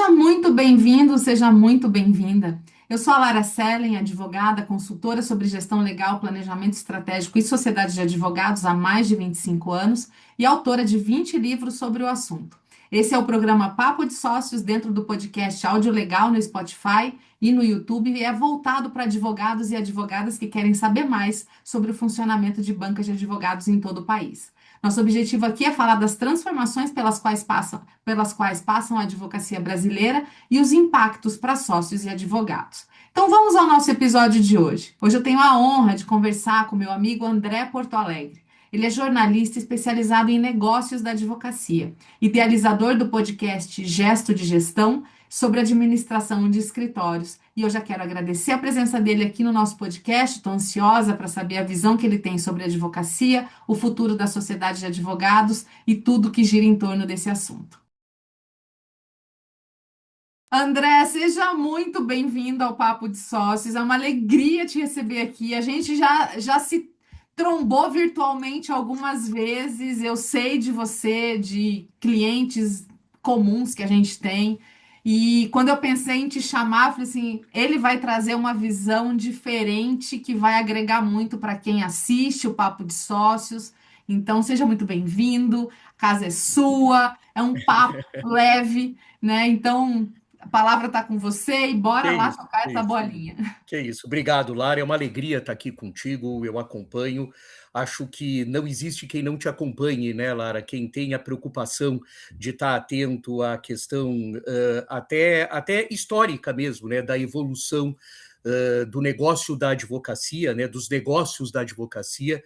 Seja muito bem-vindo, seja muito bem-vinda. Eu sou a Lara Sellen, advogada, consultora sobre gestão legal, planejamento estratégico e sociedade de advogados há mais de 25 anos e autora de 20 livros sobre o assunto. Esse é o programa Papo de Sócios dentro do podcast Áudio Legal no Spotify e no YouTube e é voltado para advogados e advogadas que querem saber mais sobre o funcionamento de bancas de advogados em todo o país. Nosso objetivo aqui é falar das transformações pelas quais passam a advocacia brasileira e os impactos para sócios e advogados. Então vamos ao nosso episódio de hoje. Hoje eu tenho a honra de conversar com meu amigo André Porto Alegre. Ele é jornalista especializado em negócios da advocacia, idealizador do podcast Gesto de Gestão sobre administração de escritórios. E eu já quero agradecer a presença dele aqui no nosso podcast. Estou ansiosa para saber a visão que ele tem sobre a advocacia, o futuro da sociedade de advogados e tudo que gira em torno desse assunto. André, seja muito bem-vindo ao Papo de Sócios. É uma alegria te receber aqui. A gente já se trombou virtualmente algumas vezes. Eu sei de você, de clientes comuns que a gente tem. E quando eu pensei em te chamar, eu falei assim: ele vai trazer uma visão diferente que vai agregar muito para quem assiste o Papo de Sócios. Então, seja muito bem-vindo. A casa é sua, é um papo leve, né? Então, a palavra está com você e bora Que lá isso, tocar que essa isso, bolinha. que isso. Obrigado, Lara. É uma alegria estar aqui contigo. Eu acompanho. Acho que não existe quem não te acompanhe, né, Lara? Quem tem a preocupação de estar atento à questão até histórica mesmo, né, da evolução do negócio da advocacia, né, dos negócios da advocacia,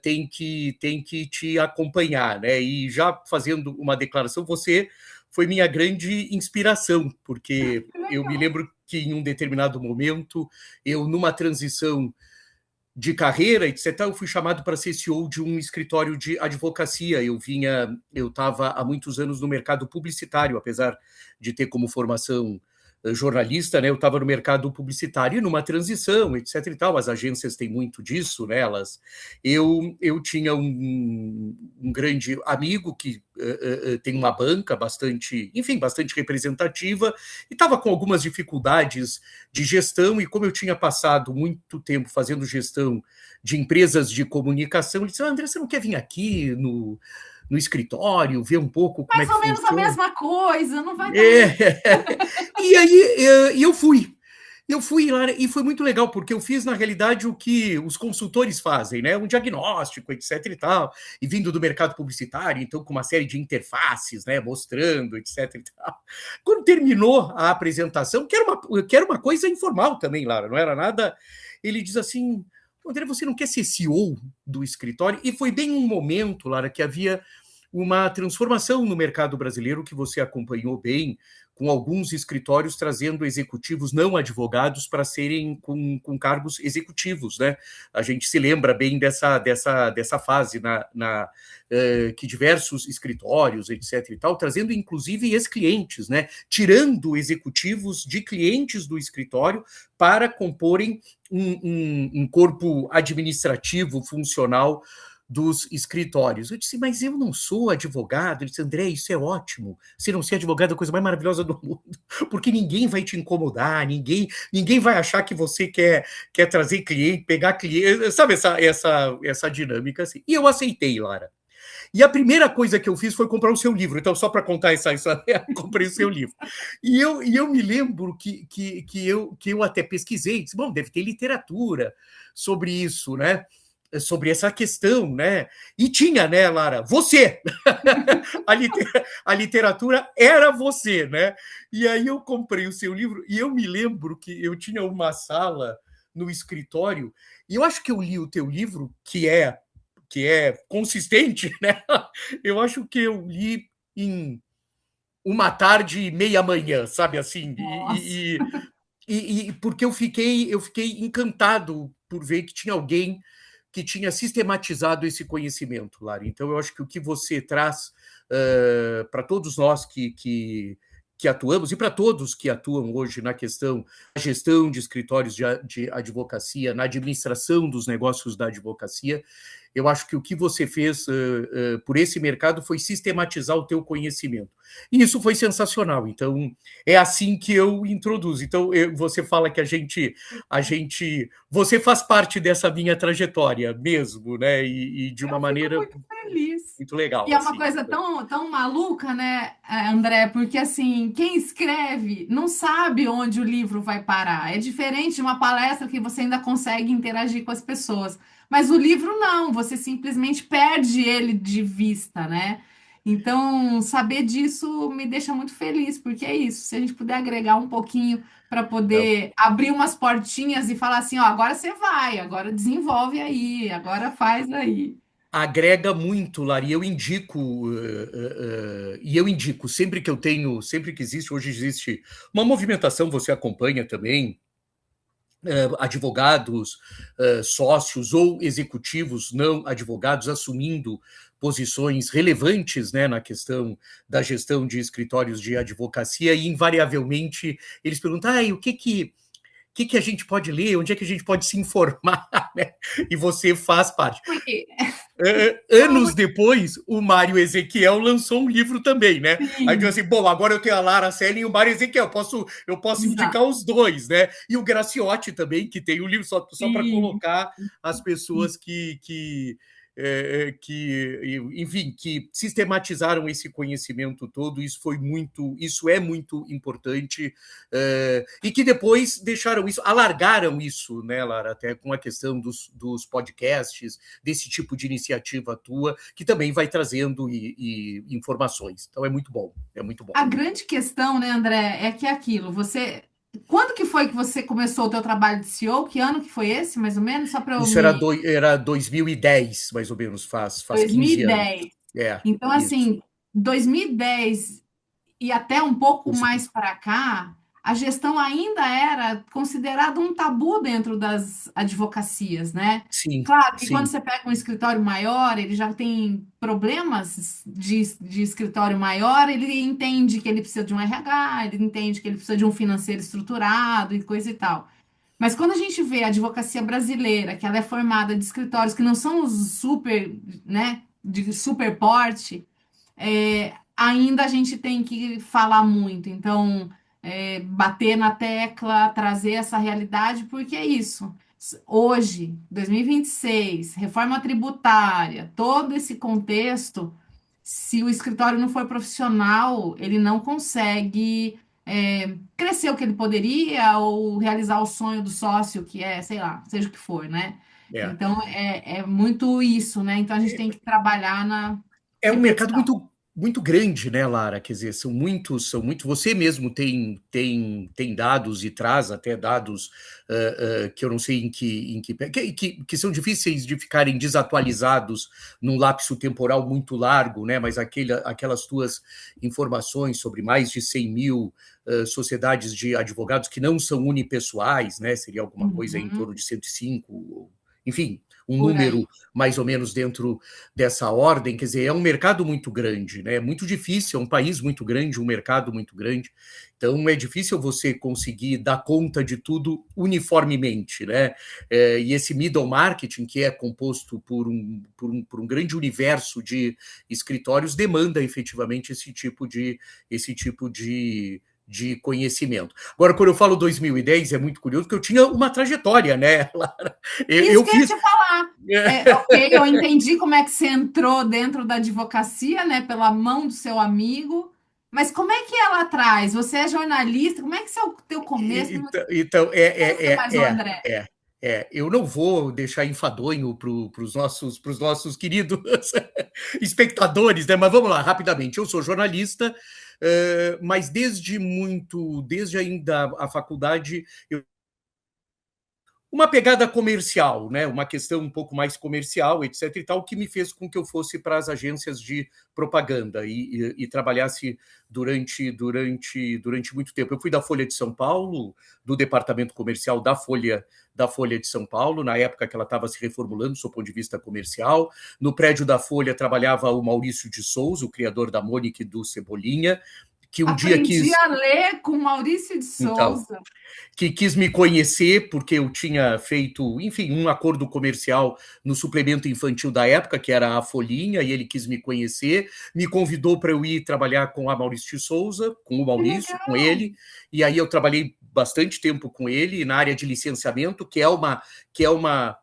tem que te acompanhar, né? E já fazendo uma declaração, você foi minha grande inspiração, porque eu me Legal. lembro que em um determinado momento, eu numa transição de carreira, etc., eu fui chamado para ser CEO de um escritório de advocacia. Eu estava há muitos anos no mercado publicitário, apesar de ter como formação jornalista, né? Eu estava no mercado publicitário e numa transição, etc. e tal. As agências têm muito disso, né? Eu tinha um grande amigo que tem uma banca bastante, enfim, bastante representativa e estava com algumas dificuldades de gestão, e como eu tinha passado muito tempo fazendo gestão de empresas de comunicação, ele disse: André, você não quer vir aqui no escritório, ver um pouco como é Mais que ou menos a funciona? mesma coisa, não vai também. É. E aí eu fui. Eu fui lá e foi muito legal, porque eu fiz, na realidade, o que os consultores fazem, né? Um diagnóstico, etc. e tal, e vindo do mercado publicitário, então, com uma série de interfaces, né? Mostrando, etc. e tal. Quando terminou a apresentação, que era uma coisa informal também, Lara, não era nada. Ele diz assim: André, você não quer ser CEO do escritório? E foi bem um momento, Lara, que havia uma transformação no mercado brasileiro que você acompanhou bem, com alguns escritórios trazendo executivos não advogados para serem com cargos executivos, né? A gente se lembra bem dessa fase que diversos escritórios, etc. e tal, trazendo inclusive ex-clientes, né? Tirando executivos de clientes do escritório para comporem um corpo administrativo funcional dos escritórios. Eu disse: mas eu não sou advogado. Ele disse: André, isso é ótimo. Se não ser advogado é a coisa mais maravilhosa do mundo, porque ninguém vai te incomodar, ninguém vai achar que você quer trazer cliente, pegar cliente, sabe essa dinâmica assim. E eu aceitei, Lara. E a primeira coisa que eu fiz foi comprar o seu livro. Então, só para contar comprei o seu livro. E eu me lembro que eu até pesquisei, disse: bom, deve ter literatura sobre isso, né? Sobre essa questão, né? E tinha, né, Lara? Você! A literatura era você, né? E aí eu comprei o seu livro e eu me lembro que eu tinha uma sala no escritório e eu acho que eu li o teu livro, que é consistente, né? Eu acho que eu li em uma tarde e meia manhã, sabe assim? Nossa. E porque eu fiquei encantado por ver que tinha alguém que tinha sistematizado esse conhecimento, Lara. Então, eu acho que o que você traz para todos nós que atuamos, e para todos que atuam hoje na questão da gestão de escritórios de advocacia, na administração dos negócios da advocacia, eu acho que o que você fez por esse mercado foi sistematizar o teu conhecimento. E isso foi sensacional. Então, é assim que eu introduzo. Então, você fala que você faz parte dessa minha trajetória mesmo, né? E de uma Eu fico maneira muito feliz. muito E legal, é uma assim. coisa tão maluca, né, André? Porque assim, quem escreve não sabe onde o livro vai parar. É diferente de uma palestra que você ainda consegue interagir com as pessoas. Mas o livro não, você simplesmente perde ele de vista, né? Então, saber disso me deixa muito feliz, porque é isso. Se a gente puder agregar um pouquinho para Não. poder abrir umas portinhas e falar assim, ó, agora você vai, agora desenvolve aí, agora faz aí. Agrega muito, Lari. Eu indico, sempre que existe, hoje existe uma movimentação, você acompanha também, advogados, sócios ou executivos não advogados assumindo posições relevantes, né, na questão da gestão de escritórios de advocacia, e invariavelmente eles perguntam: o que a gente pode ler, onde é que a gente pode se informar, né? E você faz parte. Porque, Anos depois, o Mário Ezequiel lançou um livro também, né? Aí diz sim, assim: bom, agora eu tenho a Lara Selle e o Mário Ezequiel, eu posso indicar exato. os dois, né? E o Graciotti também, que tem o livro, só para Sim, colocar as sim. pessoas enfim, que sistematizaram esse conhecimento todo. Isso é muito importante, e que depois deixaram isso, alargaram isso, né, Lara, até com a questão dos podcasts, desse tipo de iniciativa tua, que também vai trazendo informações. Então é muito bom, é muito bom. A grande questão, né, André, é que é aquilo, você... Quando que foi que você começou o teu trabalho de CEO? Que ano que foi esse, mais ou menos? Só para eu Isso era, me... era 2010, mais ou menos, faz 15 anos. 2010. É, Então, isso. assim, 2010 e até um pouco Isso. mais para cá, a gestão ainda era considerada um tabu dentro das advocacias, né? Sim, Claro que quando sim, você pega um escritório maior, ele já tem problemas de escritório maior, ele entende que ele precisa de um RH, ele entende que ele precisa de um financeiro estruturado e coisa e tal. Mas quando a gente vê a advocacia brasileira, que ela é formada de escritórios que não são os super, né, de super porte, ainda a gente tem que falar muito. Então, bater na tecla, trazer essa realidade, porque é isso. Hoje, 2026, reforma tributária, todo esse contexto, se o escritório não for profissional, ele não consegue crescer o que ele poderia ou realizar o sonho do sócio, que é, sei lá, seja o que for, né? é. Então, é muito isso, né? Então, a gente tem que trabalhar na É um mercado repetição. muito grande, né, Lara? Quer dizer, são muitos. Você mesmo tem dados e traz até dados que eu não sei que são difíceis de ficarem desatualizados num lapso temporal muito largo, né? Mas aquelas tuas informações sobre mais de 100 mil sociedades de advogados que não são unipessoais, né? Seria alguma coisa em torno Uhum, de 105, enfim, um por aí. número mais ou menos dentro dessa ordem. Quer dizer, é um mercado muito grande, né? É muito difícil, é um país muito grande, um mercado muito grande. Então é difícil você conseguir dar conta de tudo uniformemente, né? E esse middle marketing, que é composto por um grande universo de escritórios, demanda efetivamente esse tipo de conhecimento. Agora, quando eu falo 2010, é muito curioso, porque eu tinha uma trajetória, né, Lara? Eu, Isso eu que eu ia fiz. te falar. Ok, eu entendi como é que você entrou dentro da advocacia, né, pela mão do seu amigo, mas como é que é lá atrás? Você é jornalista? Como é que é o teu começo? Me Então, conhecer mais o André. eu não vou deixar enfadonho para os nossos queridos espectadores, né? Mas vamos lá, rapidamente. Eu sou jornalista, mas desde ainda a faculdade, uma pegada comercial, né? Uma questão um pouco mais comercial, etc. e tal, que me fez com que eu fosse para as agências de propaganda e trabalhasse durante muito tempo. Eu fui da Folha de São Paulo, do departamento comercial da Folha de São Paulo, na época que ela estava se reformulando do seu ponto de vista comercial. No prédio da Folha trabalhava o Maurício de Souza, o criador da Mônica e do Cebolinha, que um dia Aprendi quis. a ler com Maurício de Então, Souza. que quis me conhecer, porque eu tinha feito, enfim, um acordo comercial no suplemento infantil da época, que era a Folhinha, e ele quis me conhecer, me convidou para eu ir trabalhar com a Maurício de Souza, com o Que Maurício, com legal! ele, e aí eu trabalhei bastante tempo com ele na área de licenciamento, que é uma, que é uma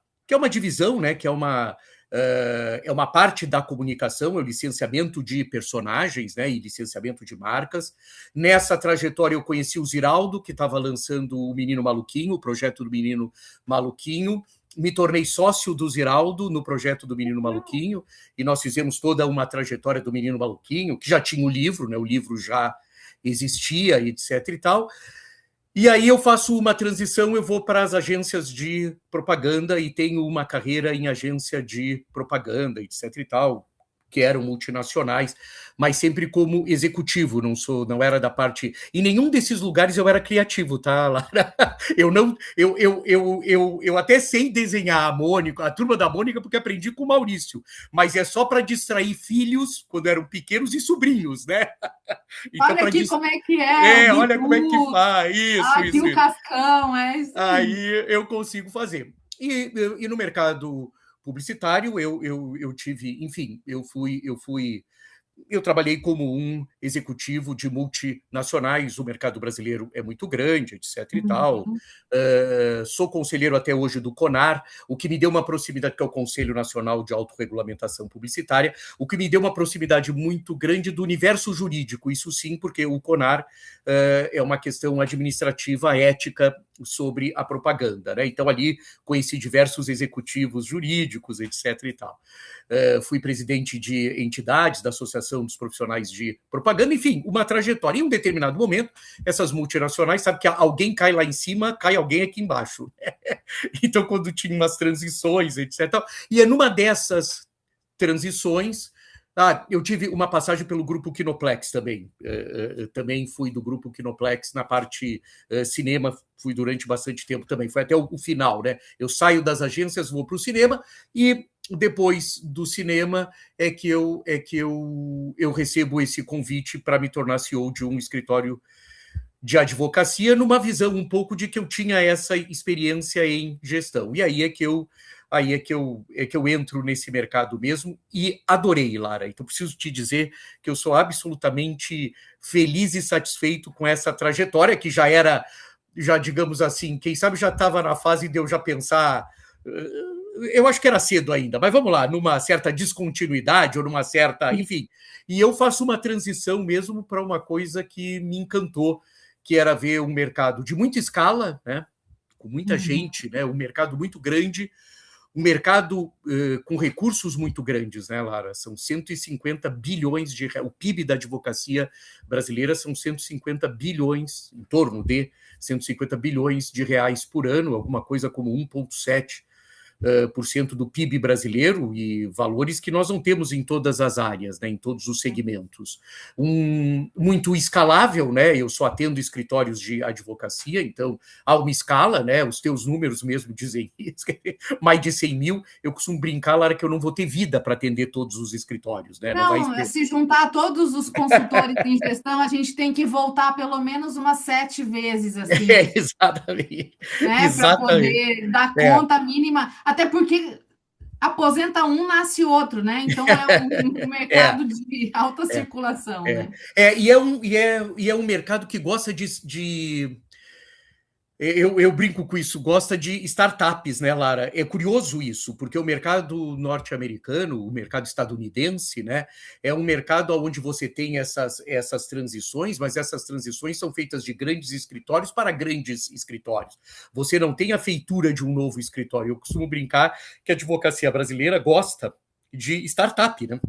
divisão, né, que é uma parte da comunicação, é o licenciamento de personagens, né, e licenciamento de marcas. Nessa trajetória, eu conheci o Ziraldo, que estava lançando o Menino Maluquinho, o projeto do Menino Maluquinho. Me tornei sócio do Ziraldo no projeto do Menino Maluquinho, e nós fizemos toda uma trajetória do Menino Maluquinho, que já tinha o livro, né? O livro já existia, etc. e tal. E aí eu faço uma transição, eu vou para as agências de propaganda e tenho uma carreira em agência de propaganda, etc. e tal, que eram multinacionais, mas sempre como executivo, não era da parte. Em nenhum desses lugares eu era criativo, tá, Lara? Eu não, eu até sei desenhar a Mônica, a turma da Mônica, porque aprendi com o Maurício, mas é só para distrair filhos quando eram pequenos e sobrinhos, né? Então, Olha para aqui como é que é, o olha como é que Bidu, faz. aqui Isso, o isso. Cascão, é isso aí. Aí eu consigo fazer. E no mercado publicitário, eu tive, enfim, eu trabalhei como um executivo de multinacionais, o mercado brasileiro é muito grande, etc. e tal. Uhum. Sou conselheiro até hoje do CONAR, o que me deu uma proximidade, que é o Conselho Nacional de Autorregulamentação Publicitária, o que me deu uma proximidade muito grande do universo jurídico, isso sim, porque o CONAR é uma questão administrativa, ética sobre a propaganda, né? Então ali conheci diversos executivos jurídicos, etc. e tal. Fui presidente de entidades da Associação dos Profissionais de Propaganda, enfim, uma trajetória. Em um determinado momento, essas multinacionais, sabe que alguém cai lá em cima, cai alguém aqui embaixo. Então, quando tinha umas transições, etc. E é numa dessas transições. Eu tive uma passagem pelo grupo Kinoplex também. Também fui do grupo Kinoplex na parte cinema, fui durante bastante tempo também. Foi até o final, né? Eu saio das agências, vou para o cinema e depois do cinema eu recebo esse convite para me tornar CEO de um escritório de advocacia, numa visão um pouco de que eu tinha essa experiência em gestão. E aí é que eu entro nesse mercado mesmo e adorei, Lara. Então preciso te dizer que eu sou absolutamente feliz e satisfeito com essa trajetória que já digamos assim, quem sabe já estava na fase de eu já pensar. Eu acho que era cedo ainda, mas vamos lá, numa certa descontinuidade ou numa certa, enfim. E eu faço uma transição mesmo para uma coisa que me encantou, que era ver um mercado de muita escala, né? Com muita Uhum. gente, né? Um mercado muito grande, um mercado com recursos muito grandes, né, Lara? São 150 bilhões de reais. O PIB da advocacia brasileira são 150 bilhões, em torno de 150 bilhões de reais por ano, alguma coisa como 1,7% por cento do PIB brasileiro, e valores que nós não temos em todas as áreas, né, em todos os segmentos. Muito escalável, né? Eu só atendo escritórios de advocacia, então há uma escala, né? Os teus números mesmo dizem isso, mais de 100 mil. Eu costumo brincar, Lara, que eu não vou ter vida para atender todos os escritórios, né? Não vai Não, ser. se juntar todos os consultores em gestão, a gente tem que voltar pelo menos umas 7 vezes, assim, Exatamente. né, para Exatamente. poder dar É, conta mínima, até porque aposenta um, nasce outro, né? Então é um é, mercado de alta é. circulação, É, né? e é um mercado que gosta de. Eu brinco com isso, gosta de startups, né, Lara? É curioso isso, porque o mercado norte-americano, o mercado estadunidense, né, é um mercado onde você tem essas transições, mas essas transições são feitas de grandes escritórios para grandes escritórios. Você não tem a feitura de um novo escritório. Eu costumo brincar que a advocacia brasileira gosta de startup, né?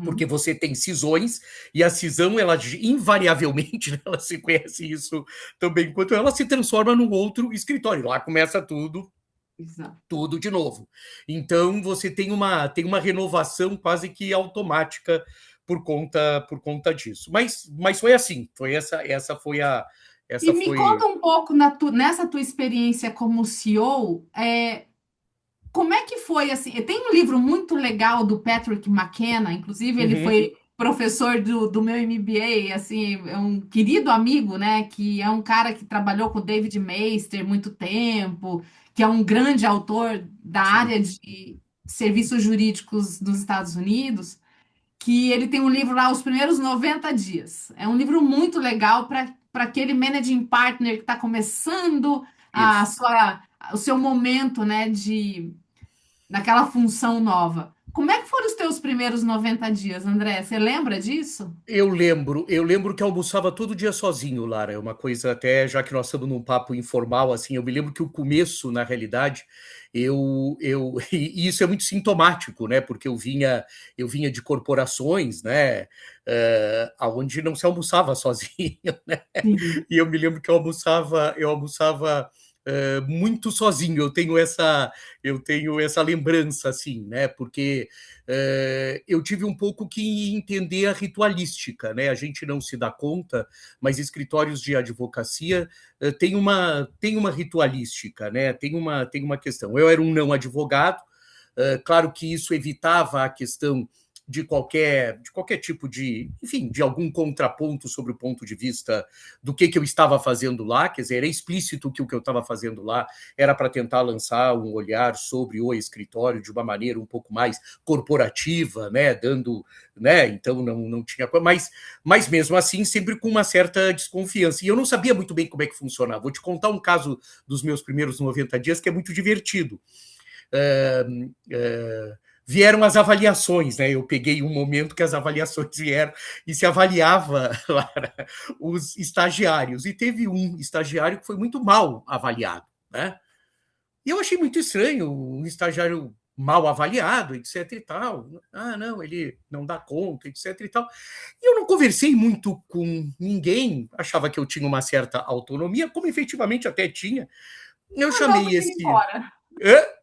Porque Uhum. você tem cisões e a cisão, ela invariavelmente, né, ela se conhece isso também, enquanto ela se transforma num outro escritório. Lá começa Exato. tudo de novo. Então você tem uma renovação quase que automática por conta disso. Mas foi assim, essa foi a E essa me foi. conta um pouco nessa tua experiência como CEO, como é que foi assim? Tem um livro muito legal do Patrick McKenna, inclusive ele Uhum, foi professor do meu MBA, assim, é um querido amigo, né? Que é um cara que trabalhou com o David Maister muito tempo, que é um grande autor da Sim, área de serviços jurídicos dos Estados Unidos, que ele tem um livro lá, Os Primeiros 90 Dias. É um livro muito legal para aquele managing partner que está começando a isso. sua, o seu momento, né, naquela função nova. Como é que foram os teus primeiros 90 dias, André? Você lembra disso? Eu lembro que eu almoçava todo dia sozinho, Lara. É uma coisa até, já que nós estamos num papo informal, assim, eu me lembro que o começo, na realidade, e isso é muito sintomático, né? Porque eu vinha de corporações, né? Aonde não se almoçava sozinho, né? Sim. E eu me lembro que eu almoçava muito sozinho. Eu tenho essa lembrança, assim, né? Porque eu tive um pouco que entender a ritualística, né? A gente não se dá conta, mas escritórios de advocacia tem uma ritualística, né? Tem uma questão. Eu era um não advogado, claro que isso evitava a questão de qualquer tipo de, enfim, de algum contraponto sobre o ponto de vista do que eu estava fazendo lá, quer dizer, era explícito que o que eu estava fazendo lá era para tentar lançar um olhar sobre o escritório de uma maneira um pouco mais corporativa, né, dando, né, então não tinha, mas mesmo assim sempre com uma certa desconfiança, e eu não sabia muito bem como é que funcionava. Vou te contar um caso dos meus primeiros 90 dias que é muito divertido. Uh, uh, Vieram as avaliações, né? Eu peguei um momento que as avaliações vieram e se avaliava, Lara, os estagiários. E teve um estagiário que foi muito mal avaliado, né? E eu achei muito estranho um estagiário mal avaliado, etc e tal. Ah, não, ele não dá conta, etc e tal. E eu não conversei muito com ninguém, achava que eu tinha uma certa autonomia, como efetivamente até tinha. Eu Mandou o chamei menino esse. embora.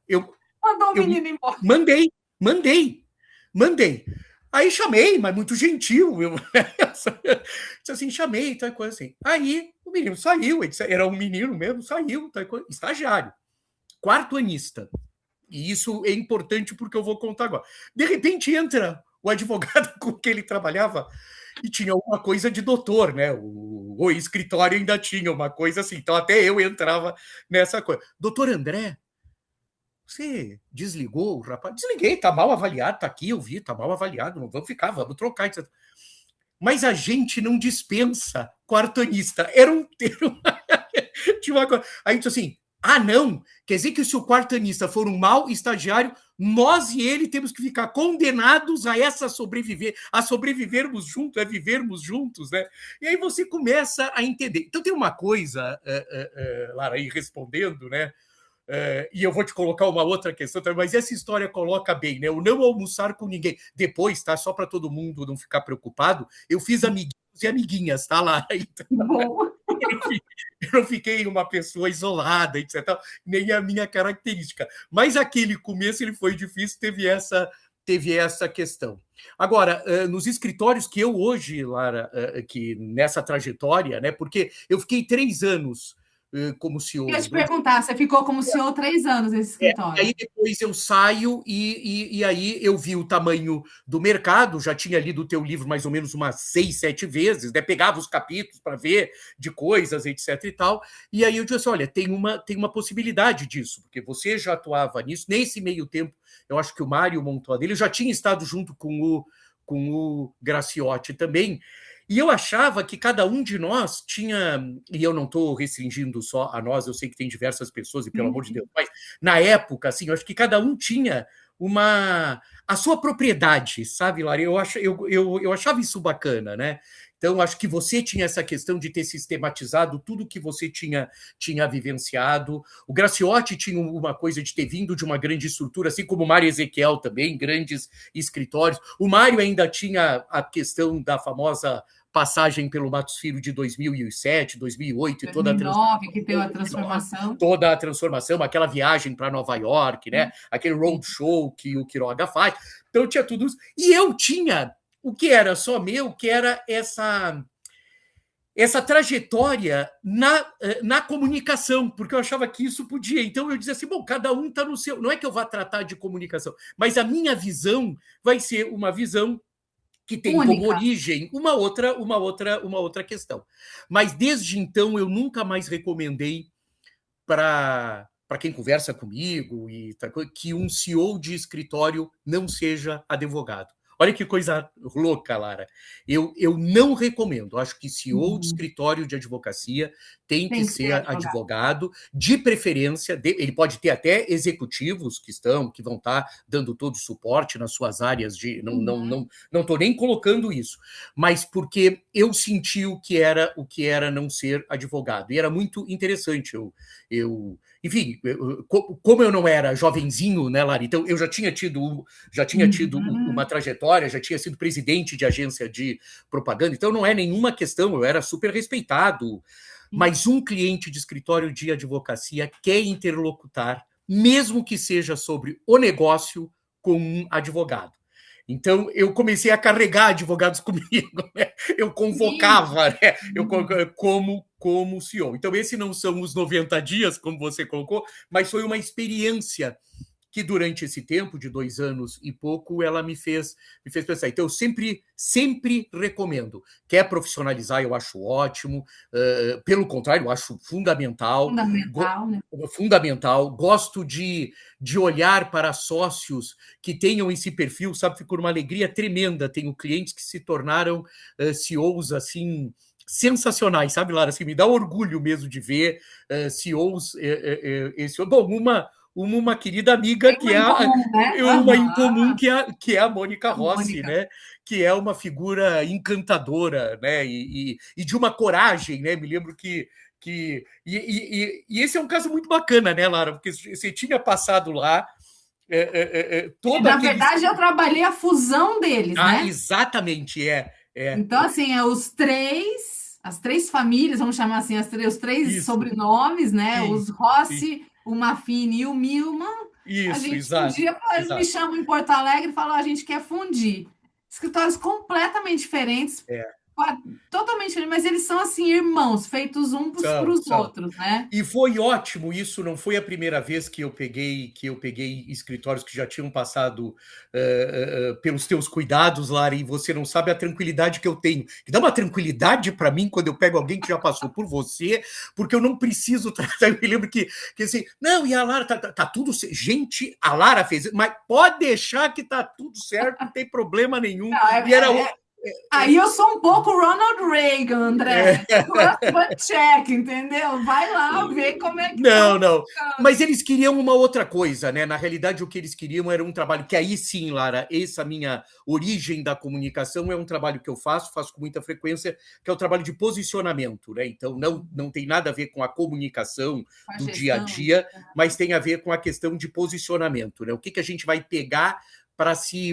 Eu, Mandou o eu menino embora. mandei, mandei, mandei. Aí chamei, mas muito gentil. Eu disse assim, chamei, tal coisa assim. Aí o menino saiu, era um menino mesmo, saiu, tal coisa, estagiário, quarto anista. E isso é importante porque eu vou contar agora. De repente entra o advogado com que ele trabalhava e tinha alguma coisa de doutor, né? O escritório ainda tinha uma coisa assim. Então até eu entrava nessa coisa. Doutor André, você desligou o rapaz? Desliguei, tá mal avaliado, tá aqui, eu vi, tá mal avaliado, não vamos ficar, vamos trocar, etc. Mas a gente não dispensa quartonista. Era um termo. Tinha uma coisa. Aí disse assim: ah, não, quer dizer que se o quartanista for um mau estagiário, nós e ele temos que ficar condenados a sobrevivermos juntos, a vivermos juntos, né? E aí você começa a entender. Então tem uma coisa, Lara, aí respondendo, né? E eu vou te colocar uma outra questão também, mas essa história coloca bem, né? O não almoçar com ninguém. Depois, tá? Só para todo mundo não ficar preocupado, eu fiz amiguinhos e amiguinhas, tá lá? Então, Bom. eu não fiquei uma pessoa isolada, etc. Nem a minha característica. Mas aquele começo ele foi difícil, teve essa questão. Agora, nos escritórios que eu hoje, Lara, que nessa trajetória, né? Porque eu fiquei 3 anos como Eu ia CEO te do. perguntar, você ficou como CEO 3 anos nesse Aí escritório. depois eu saio e aí eu vi o tamanho do mercado, já tinha lido o teu livro mais ou menos umas 6, 7 vezes, né? Pegava os capítulos para ver de coisas, etc e tal. E aí eu disse assim, olha, tem uma possibilidade disso, porque você já atuava nisso. Nesse meio tempo, eu acho que o Mário montou a dele, eu já tinha estado junto com o Graciotti também, e eu achava que cada um de nós tinha, e eu não estou restringindo só a nós, eu sei que tem diversas pessoas, e pelo amor de Deus, mas na época, assim, eu acho que cada um tinha a sua propriedade, sabe, Lara? Eu achava isso bacana, né? Então, acho que você tinha essa questão de ter sistematizado tudo que você tinha vivenciado. O Graciotti tinha uma coisa de ter vindo de uma grande estrutura, assim como o Mário Ezequiel também, grandes escritórios. O Mário ainda tinha a questão da famosa passagem pelo Matos Filho de 2007, 2008 e toda a 2009, que deu a 2009, transformação. toda a transformação, aquela viagem para Nova York, né? Aquele Sim. roadshow que o Quiroga faz. Então tinha tudo isso. E eu tinha o que era só meu, que era essa trajetória na comunicação, porque eu achava que isso podia. Então eu dizia assim: bom, cada um está no seu. Não é que eu vá tratar de comunicação, mas a minha visão vai ser uma visão que tem como Única. origem uma outra questão. Mas desde então eu nunca mais recomendei para quem conversa comigo que um CEO de escritório não seja advogado. Olha que coisa louca, Lara. Eu não recomendo. Acho que CEO de Uhum. escritório de advocacia tem que Tem que ser ser advogado. advogado, de preferência. Ele pode ter até executivos que vão estar dando todo o suporte nas suas áreas de. Não estou Uhum. não, não, não nem colocando isso, mas porque eu senti o que era não ser advogado. E era muito interessante. Enfim, como eu não era jovenzinho, né, Lara? Então eu já tinha tido uma Uhum. trajetória, já tinha sido presidente de agência de propaganda, então não é nenhuma questão, eu era super respeitado. Mas um cliente de escritório de advocacia quer interlocutar, mesmo que seja sobre o negócio, com um advogado. Então, eu comecei a carregar advogados comigo, né? Eu Sim. convocava, né? Uhum. Como CEO. Então, esses não são os 90 dias, como você colocou, mas foi uma experiência que durante esse tempo de 2 anos e pouco ela me fez pensar. Então eu sempre recomendo. Quer profissionalizar, eu acho ótimo. Pelo contrário, eu acho fundamental. Fundamental, né? Fundamental. Gosto de olhar para sócios que tenham esse perfil, sabe? Fico uma alegria tremenda. Tenho clientes que se tornaram CEOs assim sensacionais, sabe, Lara? Assim, me dá orgulho mesmo de ver CEOs. Bom, uma querida amiga Tem que uma é em comum, né? uma em Aham. comum que é a Mônica A Rossi, Mônica. né? Que é uma figura encantadora, né? E de uma coragem, né? Me lembro que esse é um caso muito bacana, né, Lara? Porque você tinha passado lá todo Na aquele. verdade, eu trabalhei a fusão deles, Ah, né? exatamente, Então, assim, as três famílias, vamos chamar assim, os três isso, sobrenomes, né? sim, Os sim, Rossi, o Maffini e o Milman, a isso, gente um exato, dia eles me exato. chamam em Porto Alegre e falam, "Ó, a gente quer fundir. Escritórios completamente diferentes, É, totalmente diferentes, mas eles são assim, irmãos, feitos uns para são, os são. outros, né? E foi ótimo isso, não foi a primeira vez que eu peguei escritórios que já tinham passado pelos teus cuidados, Lara, e você não sabe a tranquilidade que eu tenho. Que dá uma tranquilidade para mim quando eu pego alguém que já passou por você, porque eu não preciso tratar. Eu me lembro que assim, não, e a Lara tá tudo certo. Gente, a Lara fez isso, mas pode deixar que tá tudo certo, não tem problema nenhum. Não, E era aí eu sou um pouco Ronald Reagan, André. é, Trust but check, entendeu? Vai lá ver como é que estão Não, não. ficando. Mas eles queriam uma outra coisa, né? Na realidade, o que eles queriam era um trabalho que aí sim, Lara, essa minha origem da comunicação é um trabalho que eu faço com muita frequência, que é o trabalho de posicionamento, né? Então, não tem nada a ver com a comunicação Com a do dia a gestão. dia, mas tem a ver com a questão de posicionamento, né? O que a gente vai pegar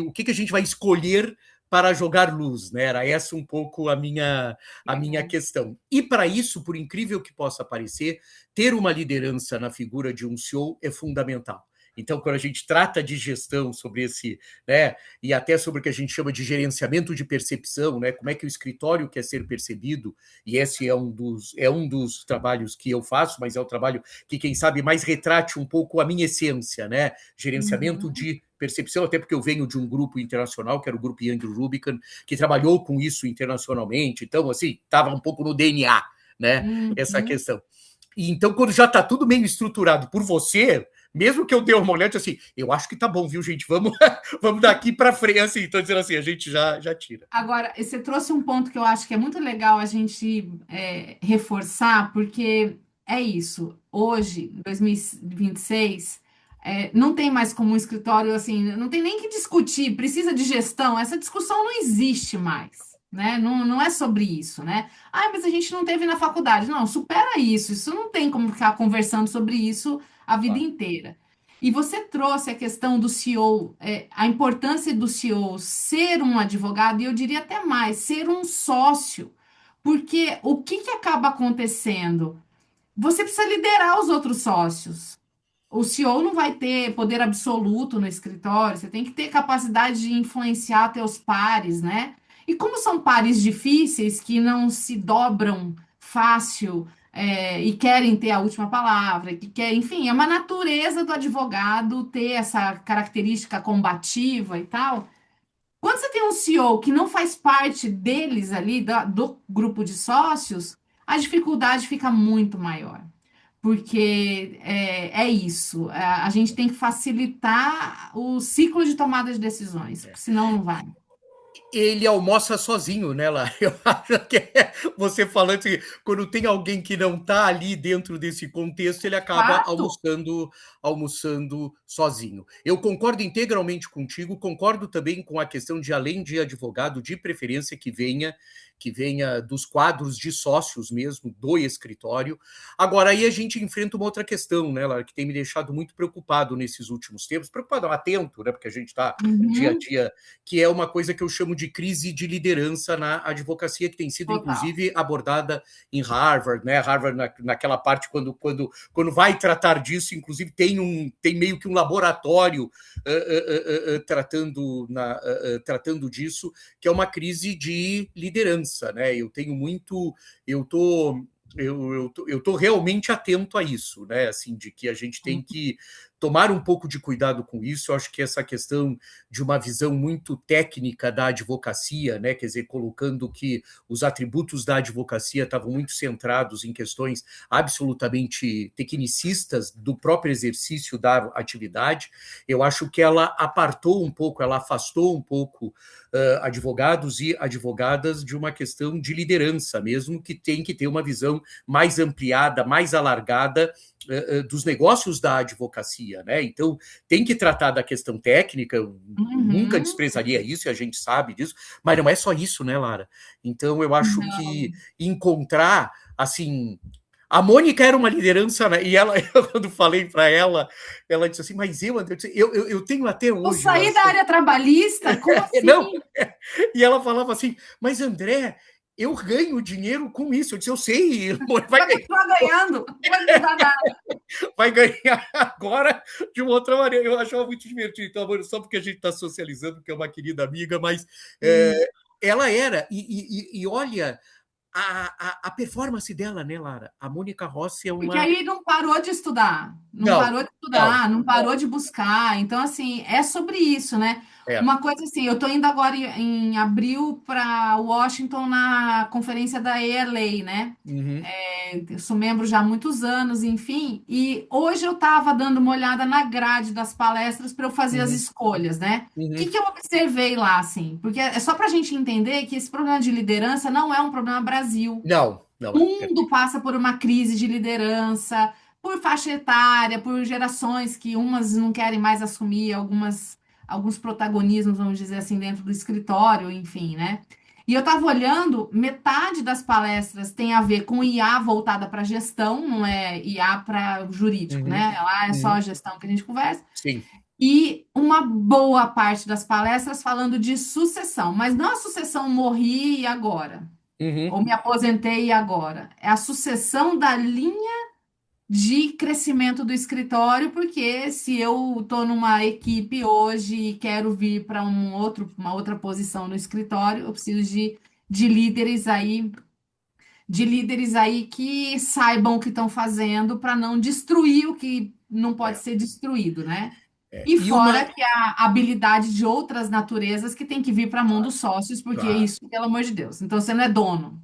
o que a gente vai escolher para jogar luz, né? Era essa um pouco a minha Legal. questão. E para isso, por incrível que possa parecer, ter uma liderança na figura de um CEO é fundamental. Então, quando a gente trata de gestão sobre esse, né, e até sobre o que a gente chama de gerenciamento de percepção, né, como é que o escritório quer ser percebido, e esse é um dos trabalhos que eu faço, mas é o trabalho que, quem sabe, mais retrate um pouco a minha essência, né, gerenciamento Uhum, de percepção, até porque eu venho de um grupo internacional, que era o grupo Young Rubicon, que trabalhou com isso internacionalmente, então, assim, estava um pouco no DNA, né, essa uhum. questão. E então, quando já está tudo meio estruturado por você, mesmo que eu dê uma olhada assim, eu acho que tá bom, viu, gente? Vamos, vamos daqui para frente, assim, tô dizendo assim, a gente já tira. Agora, você trouxe um ponto que eu acho que é muito legal a gente reforçar, porque é isso. Hoje, 2026, não tem mais como um escritório assim, não tem nem que discutir, precisa de gestão. Essa discussão não existe mais, né? Não, não é sobre isso, né? Ah, mas a gente não teve na faculdade. Não, supera isso. Isso não tem como ficar conversando sobre isso a vida Claro. inteira. E você trouxe a questão do CEO, a importância do CEO ser um advogado, e eu diria até mais, ser um sócio. Porque o que que acaba acontecendo? Você precisa liderar os outros sócios. O CEO não vai ter poder absoluto no escritório, você tem que ter capacidade de influenciar teus pares, né? E como são pares difíceis que não se dobram fácil, e querem ter a última palavra, que quer, enfim, é uma natureza do advogado ter essa característica combativa e tal. Quando quando você tem um CEO que não faz parte deles ali, do grupo de sócios, a dificuldade fica muito maior. Porque é isso, a gente tem que facilitar o ciclo de tomada de decisões, porque senão não vai. Ele almoça sozinho, né, lá? Eu acho que você falando assim, quando tem alguém que não está ali dentro desse contexto, ele acaba Fato. almoçando sozinho. Eu concordo integralmente contigo, concordo também com a questão de, além de advogado, de preferência que venha dos quadros de sócios mesmo do escritório. Agora, aí a gente enfrenta uma outra questão, né, Lara, que tem me deixado muito preocupado nesses últimos tempos, preocupado, atento, né, porque a gente está dia a Uhum, dia, que é uma coisa que eu chamo de crise de liderança na advocacia, que tem sido, total. inclusive, abordada em Harvard, né? Harvard, naquela parte, quando vai tratar disso, inclusive, tem meio que um laboratório tratando disso, que é uma crise de liderança, né? Eu tenho muito. Eu tô. Eu tô realmente atento a isso, né? Assim, de que a gente tem que tomar um pouco de cuidado com isso. Eu acho que essa questão de uma visão muito técnica da advocacia, né? Quer dizer, colocando que os atributos da advocacia estavam muito centrados em questões absolutamente tecnicistas do próprio exercício da atividade. Eu acho que ela apartou um pouco, ela afastou um pouco advogados e advogadas de uma questão de liderança mesmo, que tem que ter uma visão mais ampliada, mais alargada dos negócios da advocacia, né? Então, tem que tratar da questão técnica, eu nunca Uhum. desprezaria isso, e a gente sabe disso, mas não é só isso, né, Lara? Então, eu acho que encontrar, assim, a Mônica era uma liderança, né? E ela, eu, quando falei para ela, ela disse assim, mas eu, André, eu tenho até Eu hoje, Lara, saí da área trabalhista? Como não, assim? e ela falava assim, mas André, eu ganho dinheiro com isso. Eu disse, eu sei, vai Vai continuar ganhando, não vai mudar nada. vai ganhar agora de uma outra maneira. Eu achava muito divertido, então, amor, só porque a gente está socializando, porque é uma querida amiga, mas Sim. ela era, e olha a performance dela, né, Lara? A Mônica Rossi é Porque uma. aí não parou de estudar, não Não, parou de não, estudar, não parou de buscar. Então, assim, é sobre isso, né? é. Uma coisa assim, eu tô indo agora em abril para Washington na conferência da ALA, né? Uhum, Eu sou membro já há muitos anos, enfim, e hoje eu estava dando uma olhada na grade das palestras para eu fazer as uhum, escolhas, né? O que uhum. que eu observei lá, assim? Porque é só para a gente entender que esse problema de liderança não é um problema Brasil. Não, não O é. mundo passa por uma crise de liderança, por faixa etária, por gerações que umas não querem mais assumir alguns protagonismos, vamos dizer assim, dentro do escritório, enfim, né? E eu estava olhando, metade das palestras tem a ver com IA voltada para gestão, não é IA para jurídico, Uhum, né? Lá é só uhum. a gestão que a gente conversa. Sim. E uma boa parte das palestras falando de sucessão, mas não a sucessão morri e agora Uhum, ou me aposentei e agora. É a sucessão da linha de crescimento do escritório, porque se eu estou numa equipe hoje e quero vir para uma outra posição no escritório, eu preciso de líderes aí que saibam o que estão fazendo para não destruir o que não pode é, ser destruído, né? é. E E uma. fora que a habilidade de outras naturezas que tem que vir para a mão dos sócios, porque Claro. isso, pelo amor de Deus. Então você não é dono.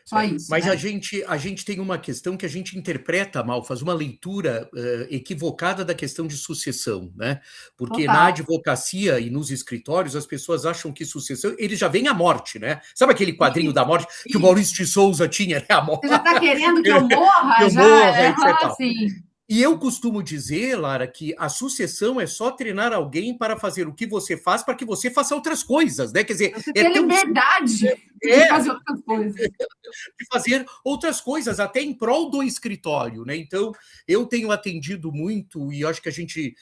Só isso, Mas a né? gente, a gente tem uma questão que a gente interpreta mal, faz uma leitura equivocada da questão de sucessão, né? Porque na Total. advocacia e nos escritórios as pessoas acham que sucessão, ele já vem a morte, né? Sabe aquele quadrinho da Isso, morte que o isso. Maurício de Souza tinha, né? A morte, Você já está querendo que eu que morra? eu Já, morra, etc. assim. E eu costumo dizer, Lara, que a sucessão é só treinar alguém para fazer o que você faz para que você faça outras coisas, né? Quer dizer, Você é ter tão liberdade de é fazer outras coisas. de fazer outras coisas, até em prol do escritório, né? Então, eu tenho atendido muito, e acho que a gente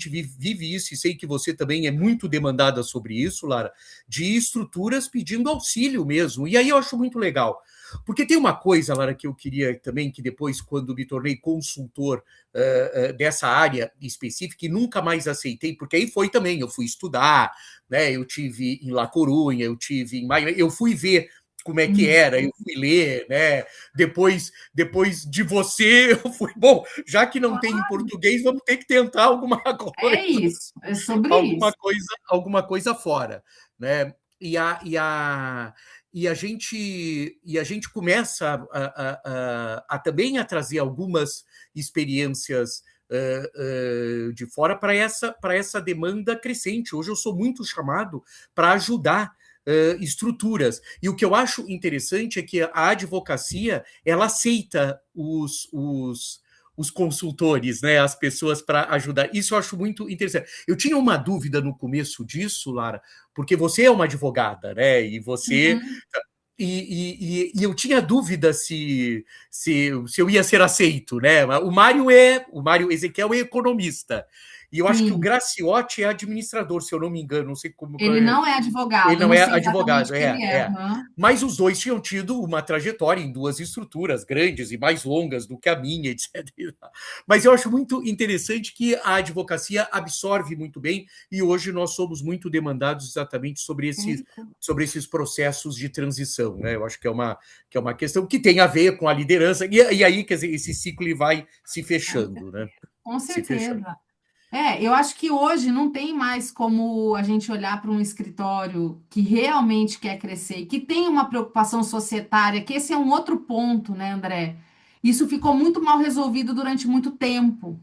vive isso, e sei que você também é muito demandada sobre isso, Lara, de estruturas pedindo auxílio mesmo. E aí eu acho muito legal. Porque tem uma coisa, Lara, que eu queria também, que depois, quando me tornei consultor dessa área específica, e nunca mais aceitei, porque aí foi também, eu fui estudar, né? Eu tive em La Corunha, eu tive em Miami, eu fui ver como é que era, eu Uhum. fui ler, né? Depois de você, eu fui, bom, já que não tem em português, vamos ter que tentar alguma É coisa, isso, é sobre isso. alguma coisa fora, né? E a gente começa a também a trazer algumas experiências de fora para essa demanda crescente. Hoje eu sou muito chamado para ajudar estruturas. E o que eu acho interessante é que a advocacia ela aceita os consultores, né, as pessoas para ajudar. Isso eu acho muito interessante. Eu tinha uma dúvida no começo disso, Lara, porque você é uma advogada, né? Uhum. E eu tinha dúvida se eu ia ser aceito, né? O Mário Ezequiel é economista. E eu acho que o Sim, Graciotti é administrador, se eu não me engano, não sei como. ele não é Ele advogado, eu não não é sei exatamente advogado, o que ele é. é. Aham. Mas os dois tinham tido uma trajetória em duas estruturas grandes e mais longas do que a minha, etc. Mas eu acho muito interessante que a advocacia absorve muito bem e hoje nós somos muito demandados exatamente sobre esses processos de transição. Né? Eu acho que é uma questão que tem a ver com a liderança, e aí, quer dizer, esse ciclo ele vai se Com fechando, né? certeza. Com Se fechando. certeza. É, eu acho que hoje não tem mais como a gente olhar para um escritório que realmente quer crescer e que tem uma preocupação societária, que esse é um outro ponto, né, André? Isso ficou muito mal resolvido durante muito tempo.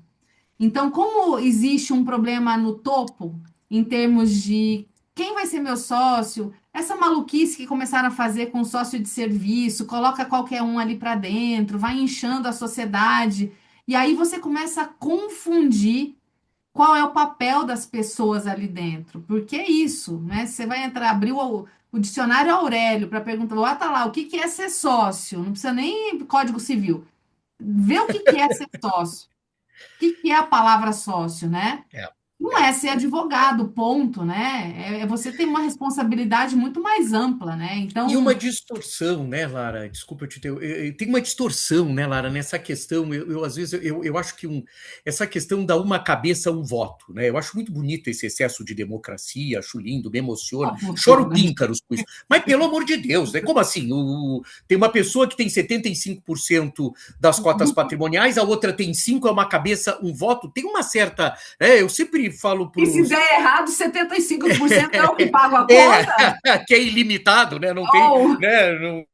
Então, como existe um problema no topo, em termos de quem vai ser meu sócio, essa maluquice que começaram a fazer com sócio de serviço, coloca qualquer um ali para dentro, vai inchando a sociedade, e aí você começa a confundir qual é o papel das pessoas ali dentro. Porque é isso, né? Você vai entrar, abrir o dicionário Aurélio para perguntar, ah, tá lá, o que que é ser sócio? Não precisa nem Código Civil. Vê o que que é ser sócio. O que que é a palavra sócio, né? É, Não é. é ser advogado, ponto, né? É você ter uma responsabilidade muito mais ampla, né? E uma Então, distorção, né, Lara? Desculpa te ter. Tem uma distorção, né, Lara, nessa questão. Às vezes, eu acho que essa questão dá uma cabeça, um voto, né? Eu acho muito bonito esse excesso de democracia, acho lindo, me emociona. ó, Choro funciona. píncaros com isso. Mas, pelo amor de Deus, né? Como assim? Tem uma pessoa que tem 75% das cotas patrimoniais, a outra tem 5%, é uma cabeça, um voto. Tem uma certa. Eu sempre falo para E se os. der errado, 75% é o que paga a É, conta? que é ilimitado, né? Não tem. Ou, Né? Não,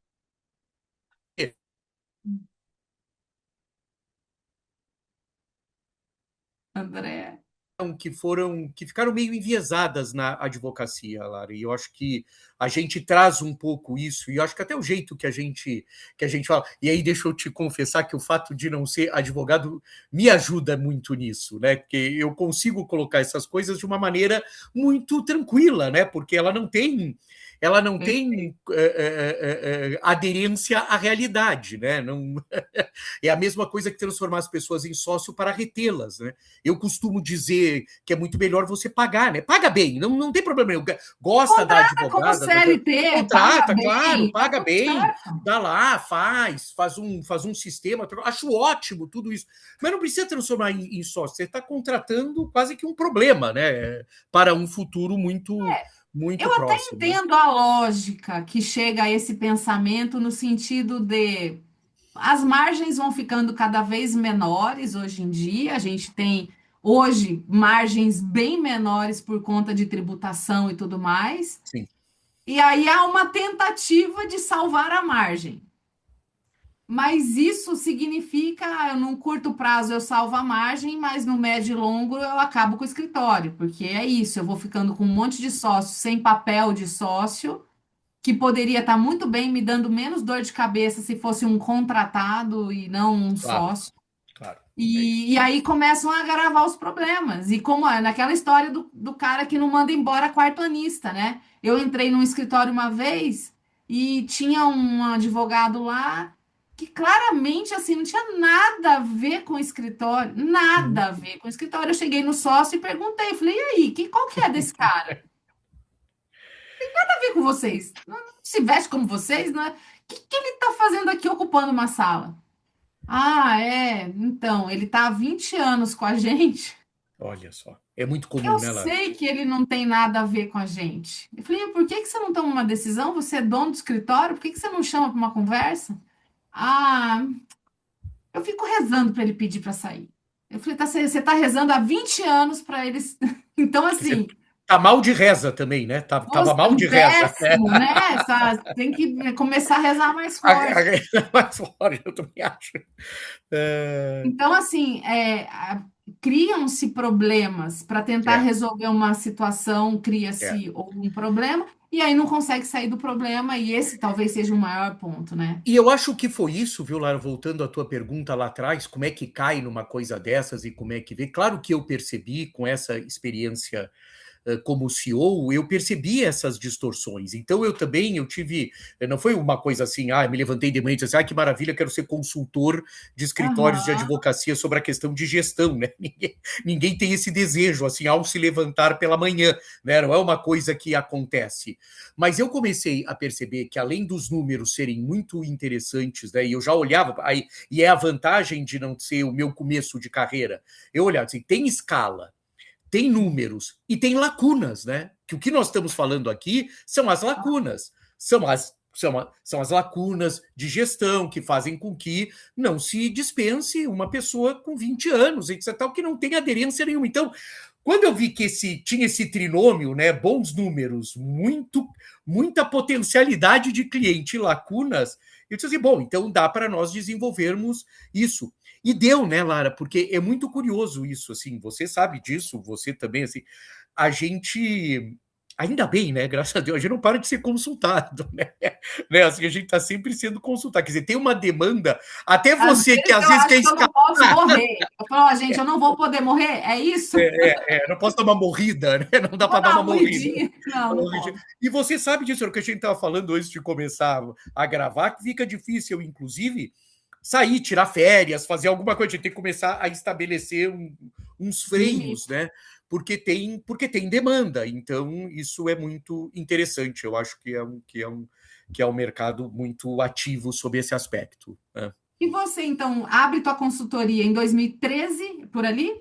André. que ficaram meio enviesadas na advocacia, Lara. E eu acho que a gente traz um pouco isso, e eu acho que até o jeito que a gente fala. E aí deixa eu te confessar que o fato de não ser advogado me ajuda muito nisso, né? Porque eu consigo colocar essas coisas de uma maneira muito tranquila, né? Porque ela não tem aderência à realidade, né? Não, é a mesma coisa que transformar as pessoas em sócio para retê-las, né? Eu costumo dizer que é muito melhor você pagar, né? Paga bem, não tem problema nenhum. Gosta da Contrata como advogada, CLT, paga contrata, claro, bem, tá paga tudo bem, certo. dá lá, faz um sistema. Acho ótimo tudo isso. Mas não precisa transformar em sócio. Você está contratando quase que um problema, né? Para um futuro muito, muito Eu até próximo, né? entendo a lógica que chega a esse pensamento no sentido de as margens vão ficando cada vez menores hoje em dia. A gente tem hoje margens bem menores por conta de tributação e tudo mais. Sim, E aí há uma tentativa de salvar a margem. Mas isso significa, num curto prazo eu salvo a margem, mas no médio e longo eu acabo com o escritório, porque é isso, eu vou ficando com um monte de sócios sem papel de sócio, que poderia estar muito bem me dando menos dor de cabeça se fosse um contratado e não um claro, sócio. claro. É isso. E aí começam a agravar os problemas. E como é naquela história do cara que não manda embora quartonista, né? Eu entrei num escritório uma vez e tinha um advogado lá que claramente assim não tinha nada a ver com o escritório, Uhum. nada a ver com o escritório. Eu cheguei no sócio e perguntei, falei, e aí, qual que é desse cara? Nada a ver com vocês. Não se veste como vocês, né? O que ele está fazendo aqui ocupando uma sala? Ah, é. Então, ele está há 20 anos com a gente. Olha só. É muito comum, Eu né, Lara? sei que ele não tem nada a ver com a gente. Eu falei, por que que você não toma uma decisão? Você é dono do escritório, por que que você não chama para uma conversa? Ah, eu fico rezando para ele pedir para sair. Eu falei, tá, você está rezando há 20 anos para eles. Então, Você assim, tá mal de reza também, né? Tava nossa, mal de reza, né? péssimo, né? Tem que começar a rezar mais A forte. reza é mais forte, eu também acho. É, Então, assim, criam-se problemas para tentar é, resolver uma situação, é. cria-se algum problema, e aí não consegue sair do problema, e esse talvez seja o maior ponto, né? E eu acho que foi isso, viu, Lara? Voltando à tua pergunta lá atrás, como é que cai numa coisa dessas e como é que vê? Claro que eu percebi com essa experiência como CEO, eu percebi essas distorções. Então eu também eu tive, não foi uma coisa assim, me levantei de manhã e disse, que maravilha, quero ser consultor de escritórios de Aham. advocacia sobre a questão de gestão, né? Ninguém tem esse desejo assim ao se levantar pela manhã, né? Não é uma coisa que acontece. Mas eu comecei a perceber que além dos números serem muito interessantes, né? E eu já olhava aí, e é a vantagem de não ser o meu começo de carreira. Eu olhava assim, tem escala, tem números e tem lacunas, né? Que o que nós estamos falando aqui são as lacunas, são as lacunas de gestão que fazem com que não se dispense uma pessoa com 20 anos, etc., que não tem aderência nenhuma. Então, quando eu vi que tinha esse trinômio, né, bons números, muita potencialidade de cliente e lacunas, eu disse assim, bom, então dá para nós desenvolvermos isso. E deu, né, Lara? Porque é muito curioso isso, assim, você sabe disso, você também, assim, a gente, ainda bem, né, graças a Deus, a gente não para de ser consultado, né? Assim, a gente está sempre sendo consultado, quer dizer, tem uma demanda, até Às você que vezes às eu vezes quer acho que eu não escapar, posso morrer. Eu falo, ó, gente, eu não vou poder morrer, é isso? não posso dar uma morrida, né? Não dá Vou para dar dar uma uma morrida. morridinha. Não, não posso. E você sabe disso, era o que a gente estava falando antes de começar a gravar, que fica difícil, inclusive, sair, tirar férias, fazer alguma coisa. A gente tem que começar a estabelecer uns freios, Limite. né? Porque tem demanda. Então, isso é muito interessante. Eu acho que é um mercado muito ativo sob esse aspecto, né? E você, então, abre tua consultoria em 2013, por ali?